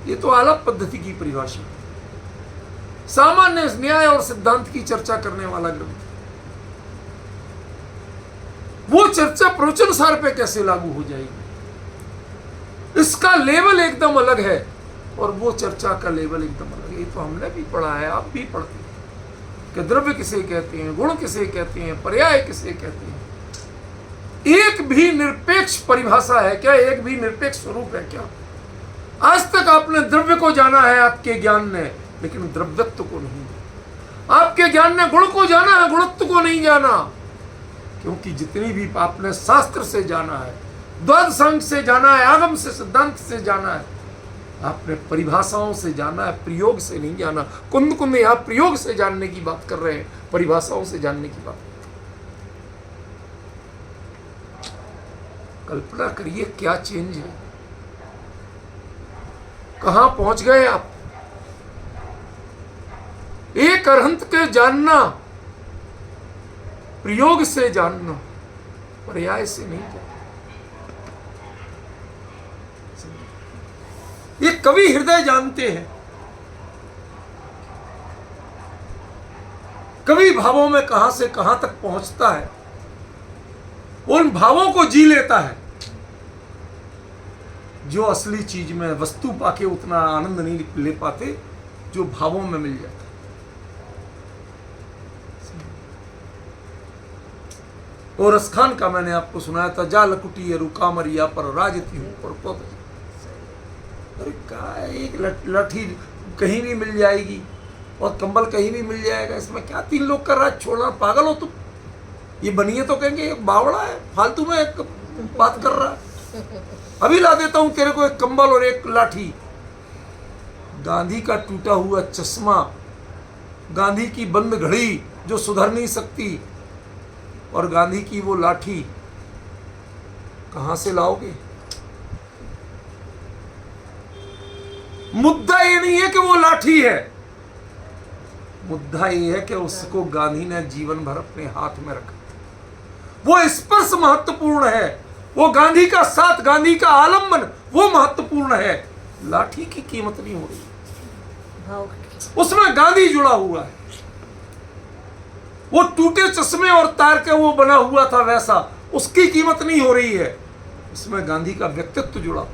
ये तो आलाप पद्धति की परिभाषा, सामान्य न्याय और सिद्धांत की चर्चा करने वाला ग्रंथ। वो चर्चा प्रवचन सार पे कैसे लागू हो जाएगी, इसका लेवल एकदम अलग है, और वो चर्चा का लेवल एकदम अलग है। ये तो हमने भी पढ़ा है, आप भी पढ़ते हैं कि द्रव्य किसे कहते हैं, गुण किसे कहते हैं, पर्याय किसे कहते हैं। एक भी निरपेक्ष परिभाषा है क्या? एक भी निरपेक्ष स्वरूप है क्या? आज तक आपने द्रव्य को जाना है आपके ज्ञान ने, लेकिन द्रव्यत्व को नहीं। आपके ज्ञान ने गुण को जाना है, गुणत्व को नहीं जाना। क्योंकि जितनी भी आपने शास्त्र से जाना है, द्वादशांग से जाना है, आगम से, सिद्धांत से जाना है, आपने परिभाषाओं से जाना है, प्रयोग से नहीं जाना। कुंद कुंद यहाँ प्रयोग से जानने की बात कर रहे हैं, परिभाषाओं से जानने की बात। कल्पना करिए क्या चेंज है, कहां पहुंच गए आप। एक अरहंत के जानना, प्रयोग से जानना, पर्याय से नहीं जानना। ये कवि हृदय जानते हैं। कवि भावों में कहां से कहां तक पहुंचता है, उन भावों को जी लेता है जो असली चीज में वस्तु पाके उतना आनंद नहीं ले पाते जो भावों में मिल जाता है। और रसखान का मैंने आपको सुनाया था, जा लकुटी रुकामरिया पर राजती हूं पर पद। अरे क्या एक लाठी कहीं भी मिल जाएगी और कंबल कहीं भी मिल जाएगा, इसमें क्या 3 लोग कर रहा है, छोड़ना, पागल हो तुम। ये बनिए तो कहेंगे एक बावड़ा है, फालतू में एक बात कर रहा है। अभी ला देता हूं तेरे को एक कंबल और एक लाठी। गांधी का टूटा हुआ चश्मा, गांधी की बंद घड़ी जो सुधर नहीं सकती, और गांधी की वो लाठी कहां से लाओगे। मुद्दा ये नहीं है कि वो लाठी है, मुद्दा ये है कि उसको गांधी ने जीवन भर अपने हाथ में रखा। वो स्पर्श महत्वपूर्ण है, वो गांधी का साथ, गांधी का आलम्बन वो महत्वपूर्ण है। लाठी की कीमत नहीं हो रही, उसमें गांधी जुड़ा हुआ है। वो टूटे चश्मे और तार के वो बना हुआ था वैसा, उसकी कीमत नहीं हो रही है, उसमें गांधी का व्यक्तित्व जुड़ा।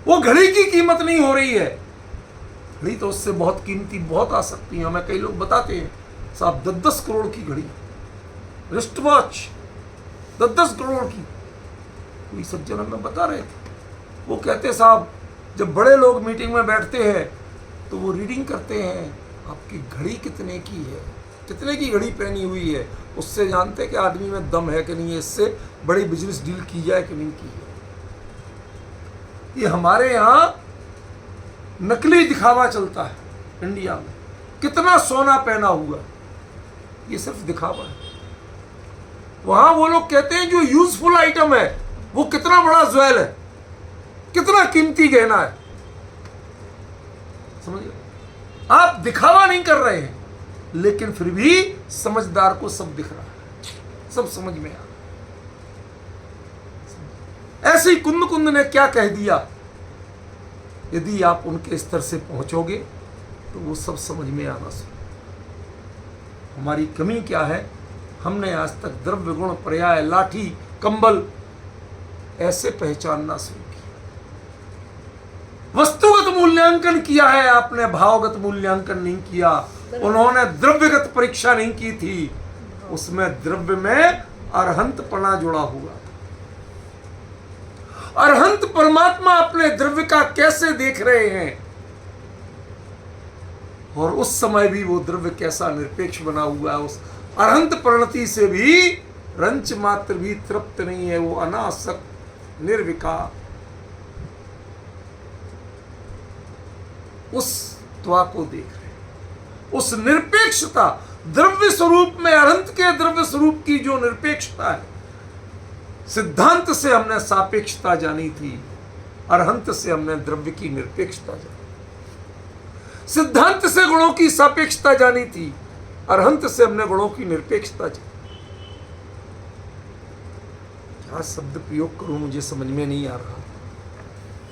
वो घड़ी की कीमत नहीं हो रही है, घड़ी तो उससे बहुत कीमती बहुत आ सकती है। हमें कई लोग बताते हैं साहब 10-10 करोड़ की घड़ी, रिस्ट वॉच 10-10 करोड़ की। कोई सज्जन हमें बता रहे थे, वो कहते साहब जब बड़े लोग मीटिंग में बैठते हैं तो वो रीडिंग करते हैं आपकी घड़ी कितने की है, कितने की घड़ी पहनी हुई है, उससे जानते हैं कि आदमी में दम है कि नहीं है, इससे बड़ी बिजनेस डील की जाए कि नहीं की जाए। ये हमारे यहाँ नकली दिखावा चलता है इंडिया में, कितना सोना पहना हुआ, ये सिर्फ दिखावा है। वहां वो लोग कहते हैं जो यूजफुल आइटम है वो कितना बड़ा ज्वेल है, कितना कीमती गहना है। समझिए, आप दिखावा नहीं कर रहे हैं, लेकिन फिर भी समझदार को सब दिख रहा है, सब समझ में आ रहा है। ऐसे ही कुंद कुंद ने क्या कह दिया, यदि आप उनके स्तर से पहुंचोगे तो वो सब समझ में आना शुरू। हमारी कमी क्या है, हमने आज तक द्रव्य गुण पर्याय लाठी कंबल ऐसे पहचानना शुरू किया। वस्तुगत मूल्यांकन किया है आपने, भावगत मूल्यांकन नहीं किया। उन्होंने द्रव्यगत परीक्षा नहीं की थी, उसमें द्रव्य में अरहंतपना जुड़ा हुआ। अरहंत परमात्मा अपने द्रव्य का कैसे देख रहे हैं, और उस समय भी वो द्रव्य कैसा निरपेक्ष बना हुआ है। उस अरहंत परिणति से भी रंच मात्र भी तृप्त नहीं है, वो अनासक्त निर्विकार उस त्वा को देख रहे हैं। उस निरपेक्षता, द्रव्य स्वरूप में अरहंत के द्रव्य स्वरूप की जो निरपेक्षता है, सिद्धांत से हमने सापेक्षता जानी थी, अरहंत से हमने द्रव्य की निरपेक्षता जानी। सिद्धांत से गुणों की सापेक्षता जानी थी, अरहंत से हमने गुणों की निरपेक्षता जानी। क्या शब्द प्रयोग करूं, मुझे समझ में नहीं आ रहा।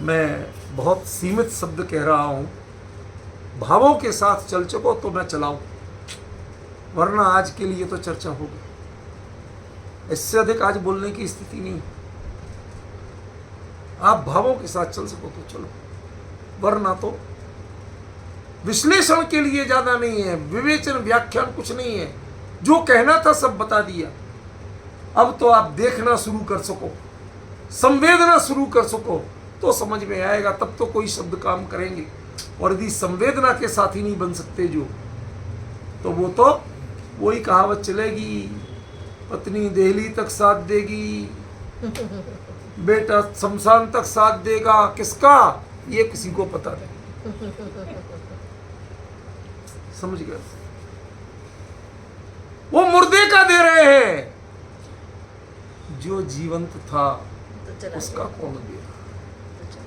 मैं बहुत सीमित शब्द कह रहा हूं, भावों के साथ चल सको तो मैं चलाऊं, वरना आज के लिए तो चर्चा होगी, इससे अधिक आज बोलने की स्थिति नहीं। आप भावों के साथ चल सको तो चलो, वरना तो विश्लेषण के लिए ज्यादा नहीं है, विवेचन व्याख्यान कुछ नहीं है। जो कहना था सब बता दिया। अब तो आप देखना शुरू कर सको, संवेदना शुरू कर सको तो समझ में आएगा, तब तो कोई शब्द काम करेंगे। और यदि संवेदना के साथ ही नहीं बन सकते जो, तो वो तो वही कहावत चलेगी, पत्नी देहली तक साथ देगी, बेटा शमशान तक साथ देगा, किसका ये किसी को पता नहीं। समझ गए, वो मुर्दे का दे रहे हैं। जो जीवंत था तो चला उसका गया। कौन गया। तो चला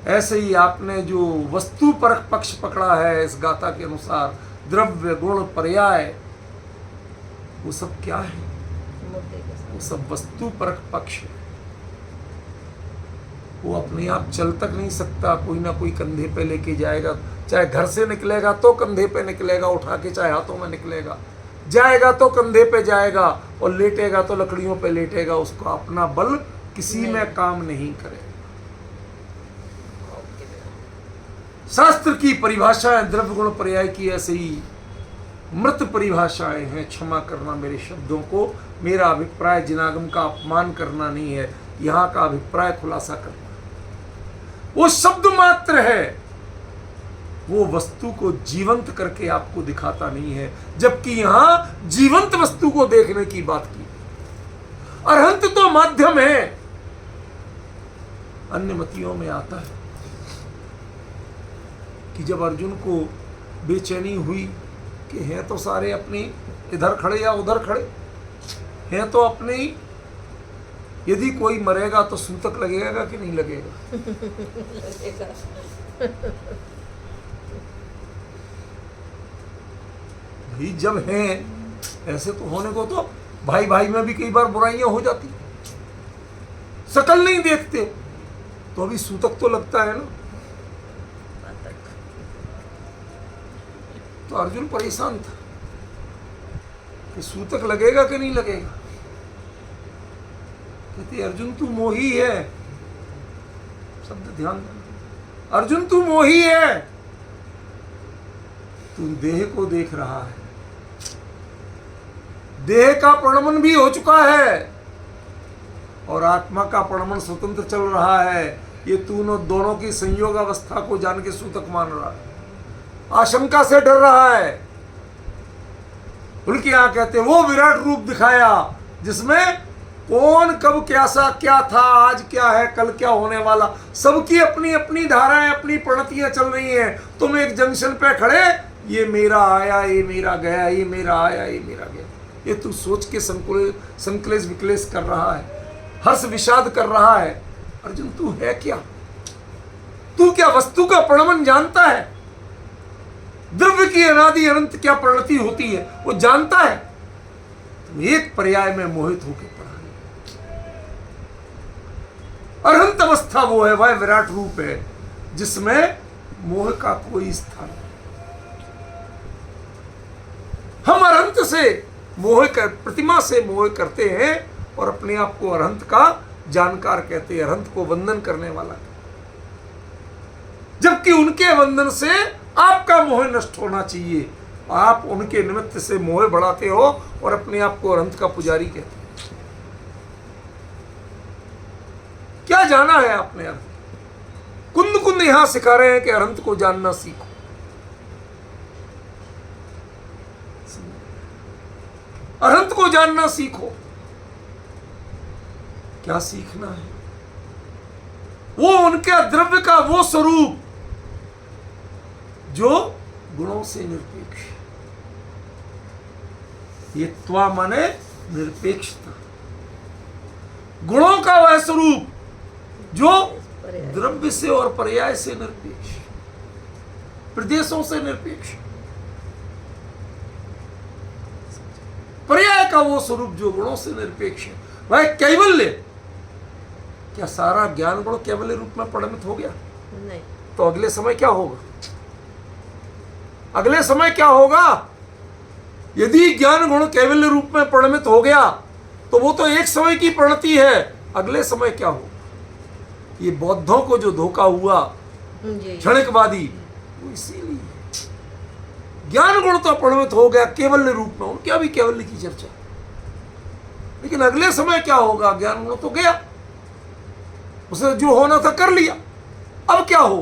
गया। ऐसे ही आपने जो वस्तु परक पक्ष पकड़ा है इस गाथा के अनुसार, द्रव्य गुण पर्याय, वो सब क्या है? मुद्दे के साथ। वो सब वस्तु परक पक्ष है। वो अपने आप चल तक नहीं सकता, कोई ना कोई कंधे पे लेके जाएगा, चाहे घर से निकलेगा तो कंधे पे निकलेगा उठा के, चाहे हाथों में निकलेगा, जाएगा तो कंधे पे जाएगा और लेटेगा तो लकड़ियों पे लेटेगा। उसको अपना बल किसी में काम नहीं करेगा। शास्त्र की परिभाषाएं द्रव्य गुण पर्याय की ऐसे ही मृत परिभाषाएं हैं। क्षमा करना मेरे शब्दों को, मेरा अभिप्राय जिनागम का अपमान करना नहीं है, यहाँ का अभिप्राय खुलासा करना। वो शब्द मात्र है, वो वस्तु को जीवंत करके आपको दिखाता नहीं है, जबकि यहां जीवंत वस्तु को देखने की बात की। अरहंत तो माध्यम है। अन्य मतियों में आता है कि जब अर्जुन को बेचैनी हुई कि हैं तो सारे अपनी इधर खड़े या उधर खड़े, हैं तो अपनी, यदि कोई मरेगा तो सूतक लगेगा कि नहीं लगेगा? लगेगा। भाई जब हैं ऐसे तो होने को, तो भाई भाई में भी कई बार बुराइयां हो जाती, शकल नहीं देखते तो अभी सूतक तो लगता है ना। तो अर्जुन परेशान था कि सूतक लगेगा कि नहीं लगेगा। कहते अर्जुन तू मोही है, शब्द ध्यान देना, अर्जुन तू मोही है, तू देह को देख रहा है, देह का प्रणमन भी हो चुका है और आत्मा का प्रणमन स्वतंत्र चल रहा है। ये तू दोनों की संयोग अवस्था को जान के सूतक मान रहा है, आशंका से डर रहा है। उनके यहां कहते वो विराट रूप दिखाया जिसमें कौन कब कैसा क्या था, आज क्या है, कल क्या होने वाला, सबकी अपनी अपनी धाराएं, अपनी प्रणतियां चल रही हैं। तुम एक जंक्शन पे खड़े, ये मेरा आया, ये मेरा गया, ये मेरा आया, ये मेरा गया, ये तू सोच के संकलेश विकलेश कर रहा है, हर्ष विषाद कर रहा है। अर्जुन तू है क्या? तू क्या वस्तु का प्रणमन जानता है? द्रव्य की अनादि अनंत क्या प्रणति होती है वो जानता है? तुम एक पर्याय में मोहित होकर पड़ा है। अरहंत अवस्था वो है, वह विराट रूप है जिसमें मोह का कोई स्थान नहीं। हम अरहंत से मोह कर, प्रतिमा से मोह करते हैं और अपने आप को अरहंत का जानकार कहते हैं, अरहंत को वंदन करने वाला, जबकि उनके वंदन से आपका मोह नष्ट होना चाहिए। आप उनके निमित्त से मोह बढ़ाते हो और अपने आप को अरहंत का पुजारी कहते हैं। क्या जाना है आपने? अर्थ कुंद कुंद यहां सिखा रहे हैं कि अरहंत को जानना सीखो। अरहंत को जानना सीखो। क्या सीखना है? वो उनके द्रव्य का वो स्वरूप जो गुणों से निरपेक्ष। ये त्वा माने निरपेक्षता, गुणों का वह स्वरूप जो द्रव्य से और पर्याय से निरपेक्ष, प्रदेशों से निरपेक्ष, पर्याय का वो स्वरूप जो गुणों से निरपेक्ष है, वह कैवल्य। क्या सारा ज्ञान गुण कैवल्य रूप में परिणत हो गया? नहीं। तो अगले समय क्या होगा? अगले समय क्या होगा? यदि ज्ञान गुण कैवल्य रूप में परिणमित हो गया तो वो तो एक समय की परिणति है। अगले समय क्या होगा? ये बौद्धों को जो धोखा हुआ क्षणिकवादी, वो इसीलिए ज्ञान गुण तो परिणमित हो गया केवल्य रूप में, उनकी अभी केवल्य की चर्चा, लेकिन अगले समय क्या होगा? ज्ञान गुण तो गया, उसे जो होना था कर लिया, अब क्या हो?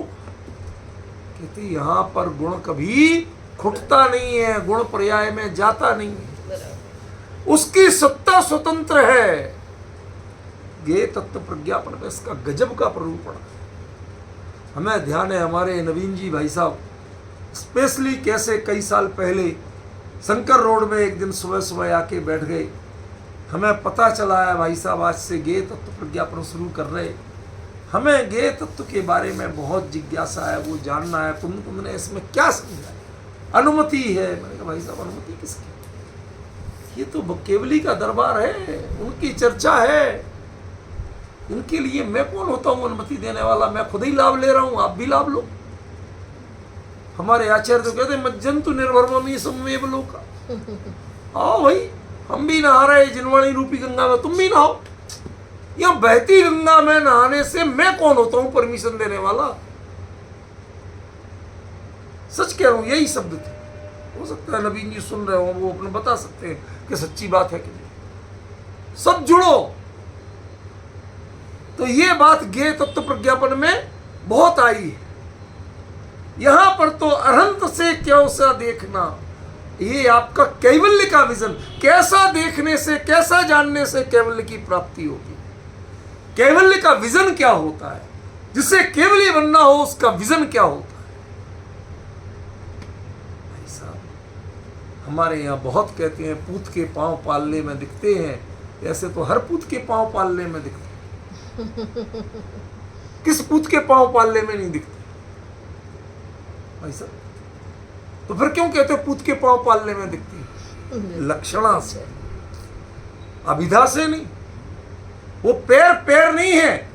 कहते यहां पर गुण कभी खुटता नहीं है, गुण पर्याय में जाता नहीं है, उसकी सत्ता स्वतंत्र है। ये तत्व प्रज्ञापन में इसका गजब का प्ररूपण। हमें ध्यान है हमारे नवीन जी भाई साहब स्पेशली कैसे कई साल पहले शंकर रोड में एक दिन सुबह सुबह आके बैठ गए हमें पता चला है भाई साहब, आज से ज्ञेय तत्व प्रज्ञापन शुरू कर रहे। हमें ज्ञेय तत्व के बारे में बहुत जिज्ञासा है, वो जानना है कुंद ने इसमें क्या समझा है। अनुमति है। मैंने कहा भाई साहब अनुमति किसकी, ये तो केवली का दरबार है, उनकी चर्चा है, इनके लिए मैं कौन होता हूँ अनुमति देने वाला। मैं खुद ही लाभ ले रहा हूँ, आप भी लाभ लो। हमारे आचार्य तो कहते मज्जंतु निर्भरमी समवेव लोका। आओ भाई, हम भी नहा रहे जिनवाणी रूपी गंगा में, तुम भी नहाओ। यहां बहती गंगा में नहाने से मैं कौन होता हूं परमिशन देने वाला। सच कह रहा हूं, यही शब्द थे। हो सकता है नवीन जी सुन रहे हो, वो अपने बता सकते हैं कि सच्ची बात है कि नहीं। सब जुड़ो। तो ये बात ज्ञेय तत्व प्रज्ञापन में बहुत आई है। यहां पर तो अरहंत से क्यों सा देखना, ये आपका कैवल्य का विजन। कैसा देखने से, कैसा जानने से कैवल्य की प्राप्ति होगी। कैवल्य का विजन क्या होता है, जिससे केवल्य बनना हो उसका विजन क्या होता है। भाई साहब, हमारे यहां बहुत कहते हैं पूत के पांव पालने में दिखते हैं, ऐसे तो हर पूत के पांव पालने में दिखते हैं। किस पूत के पांव पालने में नहीं दिखते भाई साहब? तो फिर क्यों कहते हो पूत के पांव पालने में दिखती है? लक्षणा से, अभिधा से नहीं। वो पैर पैर नहीं है,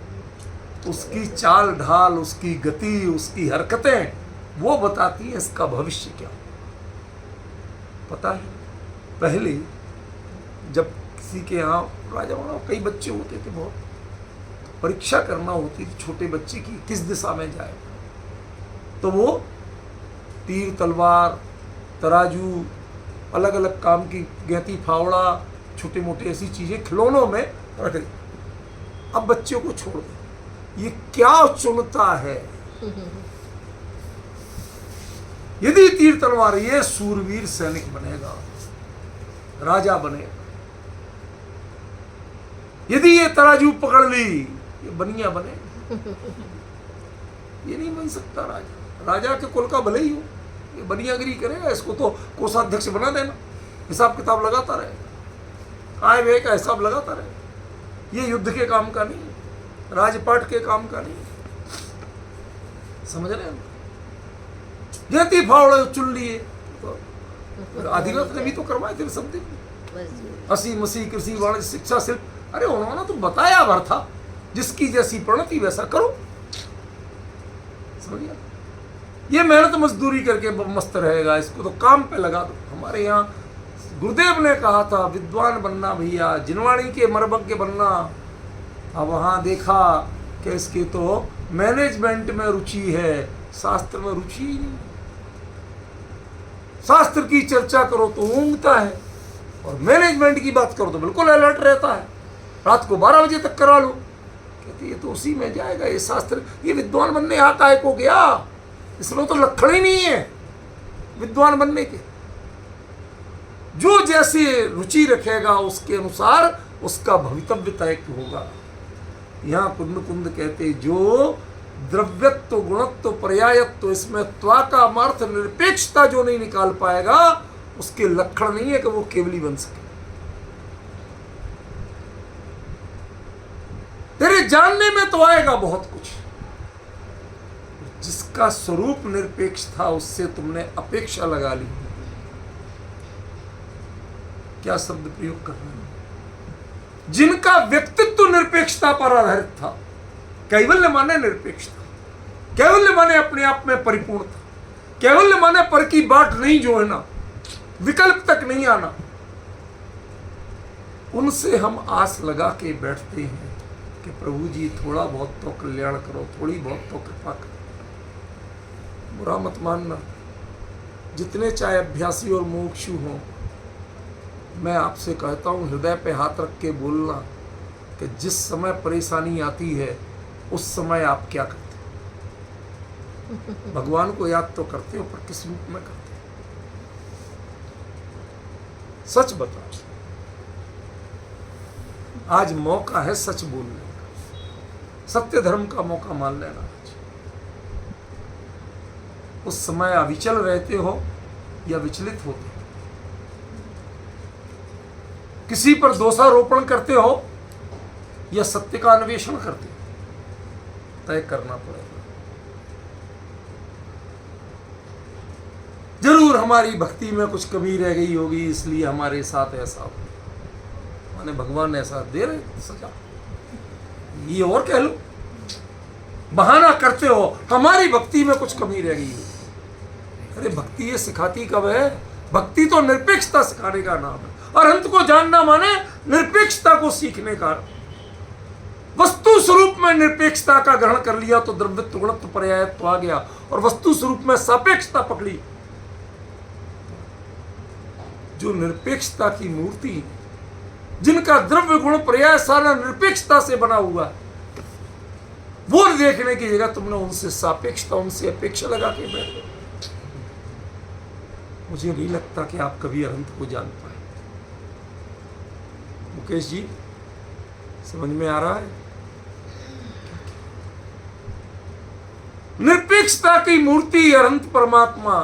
उसकी चाल ढाल, उसकी गति, उसकी हरकतें वो बताती हैं इसका भविष्य क्या। पता है पहले जब किसी के यहाँ राजा वहाँ कई बच्चे होते थे, बहुत परीक्षा करना होती थी छोटे बच्चे की किस दिशा में जाए, तो वो तीर तलवार तराजू अलग अलग काम की गैती फावड़ा छोटे मोटे ऐसी चीजें खिलौनों में रख दी। अब बच्चों को छोड़ दो, ये क्या चुनता है। यदि तीर तलवार, ये सूरवीर सैनिक बनेगा, राजा बनेगा। यदि ये तराजू पकड़ ली, ये बनिया बनेगा। ये नहीं बन सकता राजा। राजा के कुल का भले ही हो, ये बनियागिरी करेगा। इसको तो कोषाध्यक्ष बना देना, हिसाब किताब लगाता रहेगा, आय व्यय का हिसाब लगाता रहेगा। ये युद्ध के काम का नहीं, राजपाट के काम का नहीं। समझ रहे हैं? जैती फावड़े चुन लिए तो आदिनाथ ने भी तो करवाए थे सब दिन। हंसी मसी कृषि वाणिज्य शिक्षा शिल्प, अरे उन्होंने तो बताया भर था, जिसकी जैसी प्रणति वैसा करो। समझिए, ये मेहनत मजदूरी करके मस्त रहेगा, इसको तो काम पे लगा दो। हमारे यहाँ गुरुदेव ने कहा था विद्वान बनना भैया, जिनवाणी के मर्मज्ञ बनना। अब वहाँ देखा कि इसके तो मैनेजमेंट में रुचि है, शास्त्र में रुचि ही नहीं। शास्त्र की चर्चा करो तो ऊँघता है, और मैनेजमेंट की बात करो तो बिल्कुल अलर्ट रहता है। रात को 12 बजे तक करा लो, कहते ये तो उसी में जाएगा। ये शास्त्र, ये विद्वान बनने यहाँ काय को गया, इसमें तो लक्षण ही नहीं है विद्वान बनने के। जो जैसे रुचि रखेगा उसके अनुसार उसका भवितव्य तय होगा। यहाँ कुंद कुंद कहते जो द्रव्यत्व गुणत्व पर्यायत्व, इसमें त्वाकामार्थ निरपेक्षता जो नहीं निकाल पाएगा, उसके लक्षण नहीं है कि वो केवली बन सके। तेरे जानने में तो आएगा बहुत कुछ, जिसका स्वरूप निरपेक्ष था उससे तुमने अपेक्षा लगा ली। क्या शब्द प्रयोग कर रहे हैं? जिनका व्यक्तित्व निरपेक्षता पर आधारित था। कैवल्य माने निरपेक्षता, कैवल्य माने अपने आप में परिपूर्णता, कैवल्य माने पर की बाट नहीं जोड़ना, विकल्प तक नहीं आना। उनसे हम आस लगा के बैठते हैं कि प्रभु जी थोड़ा बहुत तो कल्याण करो, थोड़ी बहुत तो कृपा करो। बुरा मत मानना, जितने चाहे अभ्यासी और मोक्षु हों, मैं आपसे कहता हूँ हृदय पे हाथ रख के बोलना कि जिस समय परेशानी आती है उस समय आप क्या करते हो? भगवान को याद तो करते हो, पर किस रूप में करते हो? सच बताओ। आज मौका है सच बोलने का, सत्य धर्म का मौका मान लेना। आज उस समय अविचल रहते हो या विचलित होते हो? किसी पर दोषारोपण करते हो या सत्य का अन्वेषण करते हो, तय करना पड़ेगा। जरूर हमारी भक्ति में कुछ कमी रह गई होगी, इसलिए हमारे साथ ऐसा हो, माने भगवान ऐसा दे रहे सजा, ये और कह लो। बहाना करते हो हमारी भक्ति में कुछ कमी रह गई हो। अरे भक्ति ये सिखाती कब है? भक्ति तो निरपेक्षता सिखाने का नाम है। और अंत को जानना माने निरपेक्षता को सीखने का। वस्तु स्वरूप में निरपेक्षता का ग्रहण कर लिया तो द्रव्यत्व गुणत्व पर्यायत्व आ गया, और वस्तु स्वरूप में सापेक्षता पकड़ी। जो निरपेक्षता की मूर्ति, जिनका द्रव्य गुण पर्याय सारा निरपेक्षता से बना हुआ है, वो देखने की जगह तुमने उनसे सापेक्षता, उनसे अपेक्षा लगा के बैठ गए। मुझे नहीं लगता कि आप कभी अनंत को जान पाए। मुकेश जी, समझ में आ रहा है? निरपेक्षता की मूर्ति अनंत परमात्मा,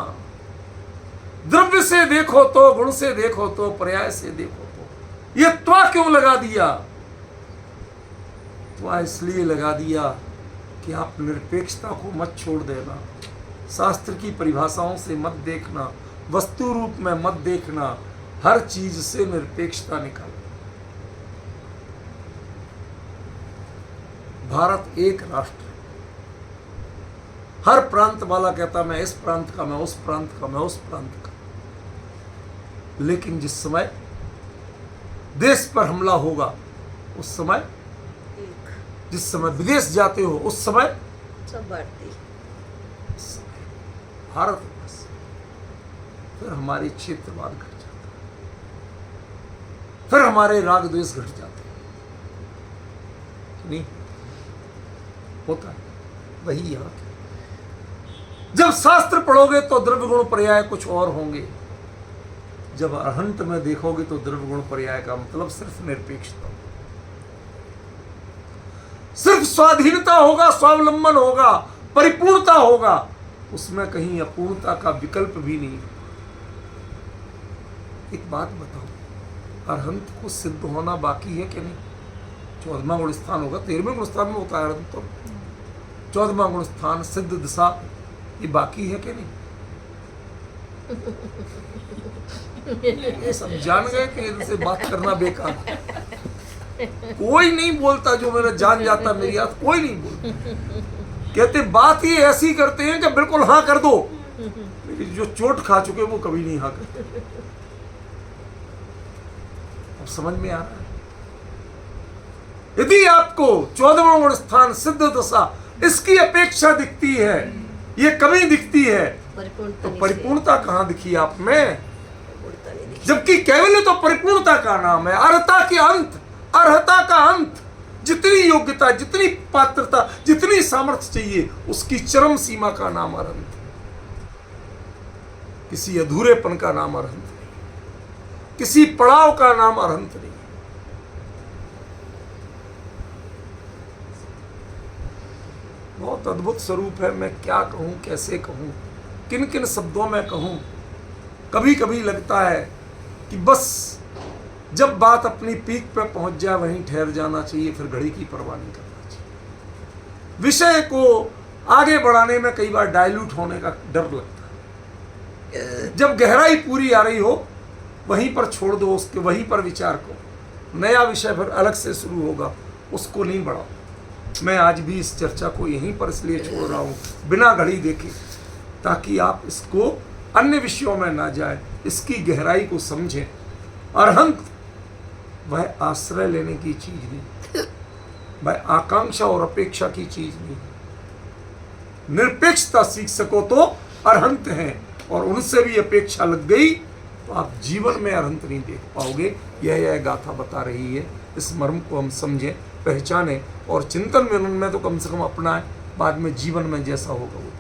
द्रव्य से देखो तो, गुण से देखो तो, पर्याय से देखो तो, ये त्वा क्यों लगा दिया? त्वा इसलिए लगा दिया कि आप निरपेक्षता को मत छोड़ देना, शास्त्र की परिभाषाओं से मत देखना, वस्तु रूप में मत देखना, हर चीज से निरपेक्षता निकाल। भारत एक राष्ट्र, हर प्रांत वाला कहता मैं इस प्रांत का, मैं उस प्रांत का, मैं उस प्रांत का। लेकिन जिस समय देश पर हमला होगा उस समय, जिस समय विदेश जाते हो उस समय सब बांटती। भारत वर्ष, फिर हमारे क्षेत्रवाद घट जाता, फिर हमारे राग द्वेष घट जाते, नहीं होता है वही यहाँ। जब शास्त्र पढ़ोगे तो द्रव्य गुण पर्याय कुछ और होंगे, जब अरहंत में देखोगे तो द्रव्य गुण पर्याय का मतलब सिर्फ निरपेक्षता, सिर्फ स्वाधीनता होगा, स्वावलंबन होगा, परिपूर्णता होगा, उसमें कहीं अपूर्णता का विकल्प भी नहीं। एक बात बताओ, अरहंत को सिद्ध होना बाकी है कि नहीं? 14वां गुण स्थान होगा, 13वें गुण स्थान में होता है अरहंत, तो 14वां गुण स्थान सिद्ध दिशा, ये बाकी है कि नहीं? ये सब जान गए कि इनसे बात करना बेकार। कोई नहीं बोलता, जो मेरा जान जाता मेरी बात, कोई नहीं बोलता। कहते बात ये ऐसी करते हैं कि बिल्कुल हाँ कर दो, लेकिन जो चोट खा चुके वो कभी नहीं हाँ करते। अब समझ में आ रहा है? यदि आपको 14वां गुण स्थान सिद्ध दशा इसकी अपेक्षा दिखती है, ये कमी दिखती है, तो परिपूर्णता कहाँ दिखी आप में? जबकि कैवल्य तो परिपूर्णता का नाम है, अर्हता के अंत, अर्हता का अंत। जितनी योग्यता, जितनी पात्रता, जितनी सामर्थ्य चाहिए, उसकी चरम सीमा का नाम अरहंत। किसी अधूरेपन का नाम अरहंत नहीं, किसी पड़ाव का नाम अरहंत नहीं। बहुत अद्भुत स्वरूप है। मैं क्या कहूं, कैसे कहूं, किन किन शब्दों में कहूं। कभी कभी लगता है कि बस जब बात अपनी पीक पर पहुंच जाए वहीं ठहर जाना चाहिए, फिर घड़ी की परवाह नहीं करना चाहिए। विषय को आगे बढ़ाने में कई बार डाइल्यूट होने का डर लगता है। जब गहराई पूरी आ रही हो वहीं पर छोड़ दो उसके, वहीं पर विचार को। नया विषय फिर अलग से शुरू होगा, उसको नहीं बढ़ाओ। मैं आज भी इस चर्चा को यहीं पर इसलिए छोड़ रहा हूँ, बिना घड़ी देखे, ताकि आप इसको अन्य विषयों में ना जाए, इसकी गहराई को समझें। अरहंत वह आश्रय लेने की चीज नहीं, वह आकांक्षा और अपेक्षा की चीज नहीं। निरपेक्षता सीख सको तो अरहंत हैं, और उनसे भी अपेक्षा लग गई तो आप जीवन में अरहंत नहीं देख पाओगे। यह गाथा बता रही है। इस मर्म को हम समझें, पहचानें और चिंतन में उनमें तो कम से कम अपनाएं, बाद में जीवन में जैसा होगा वो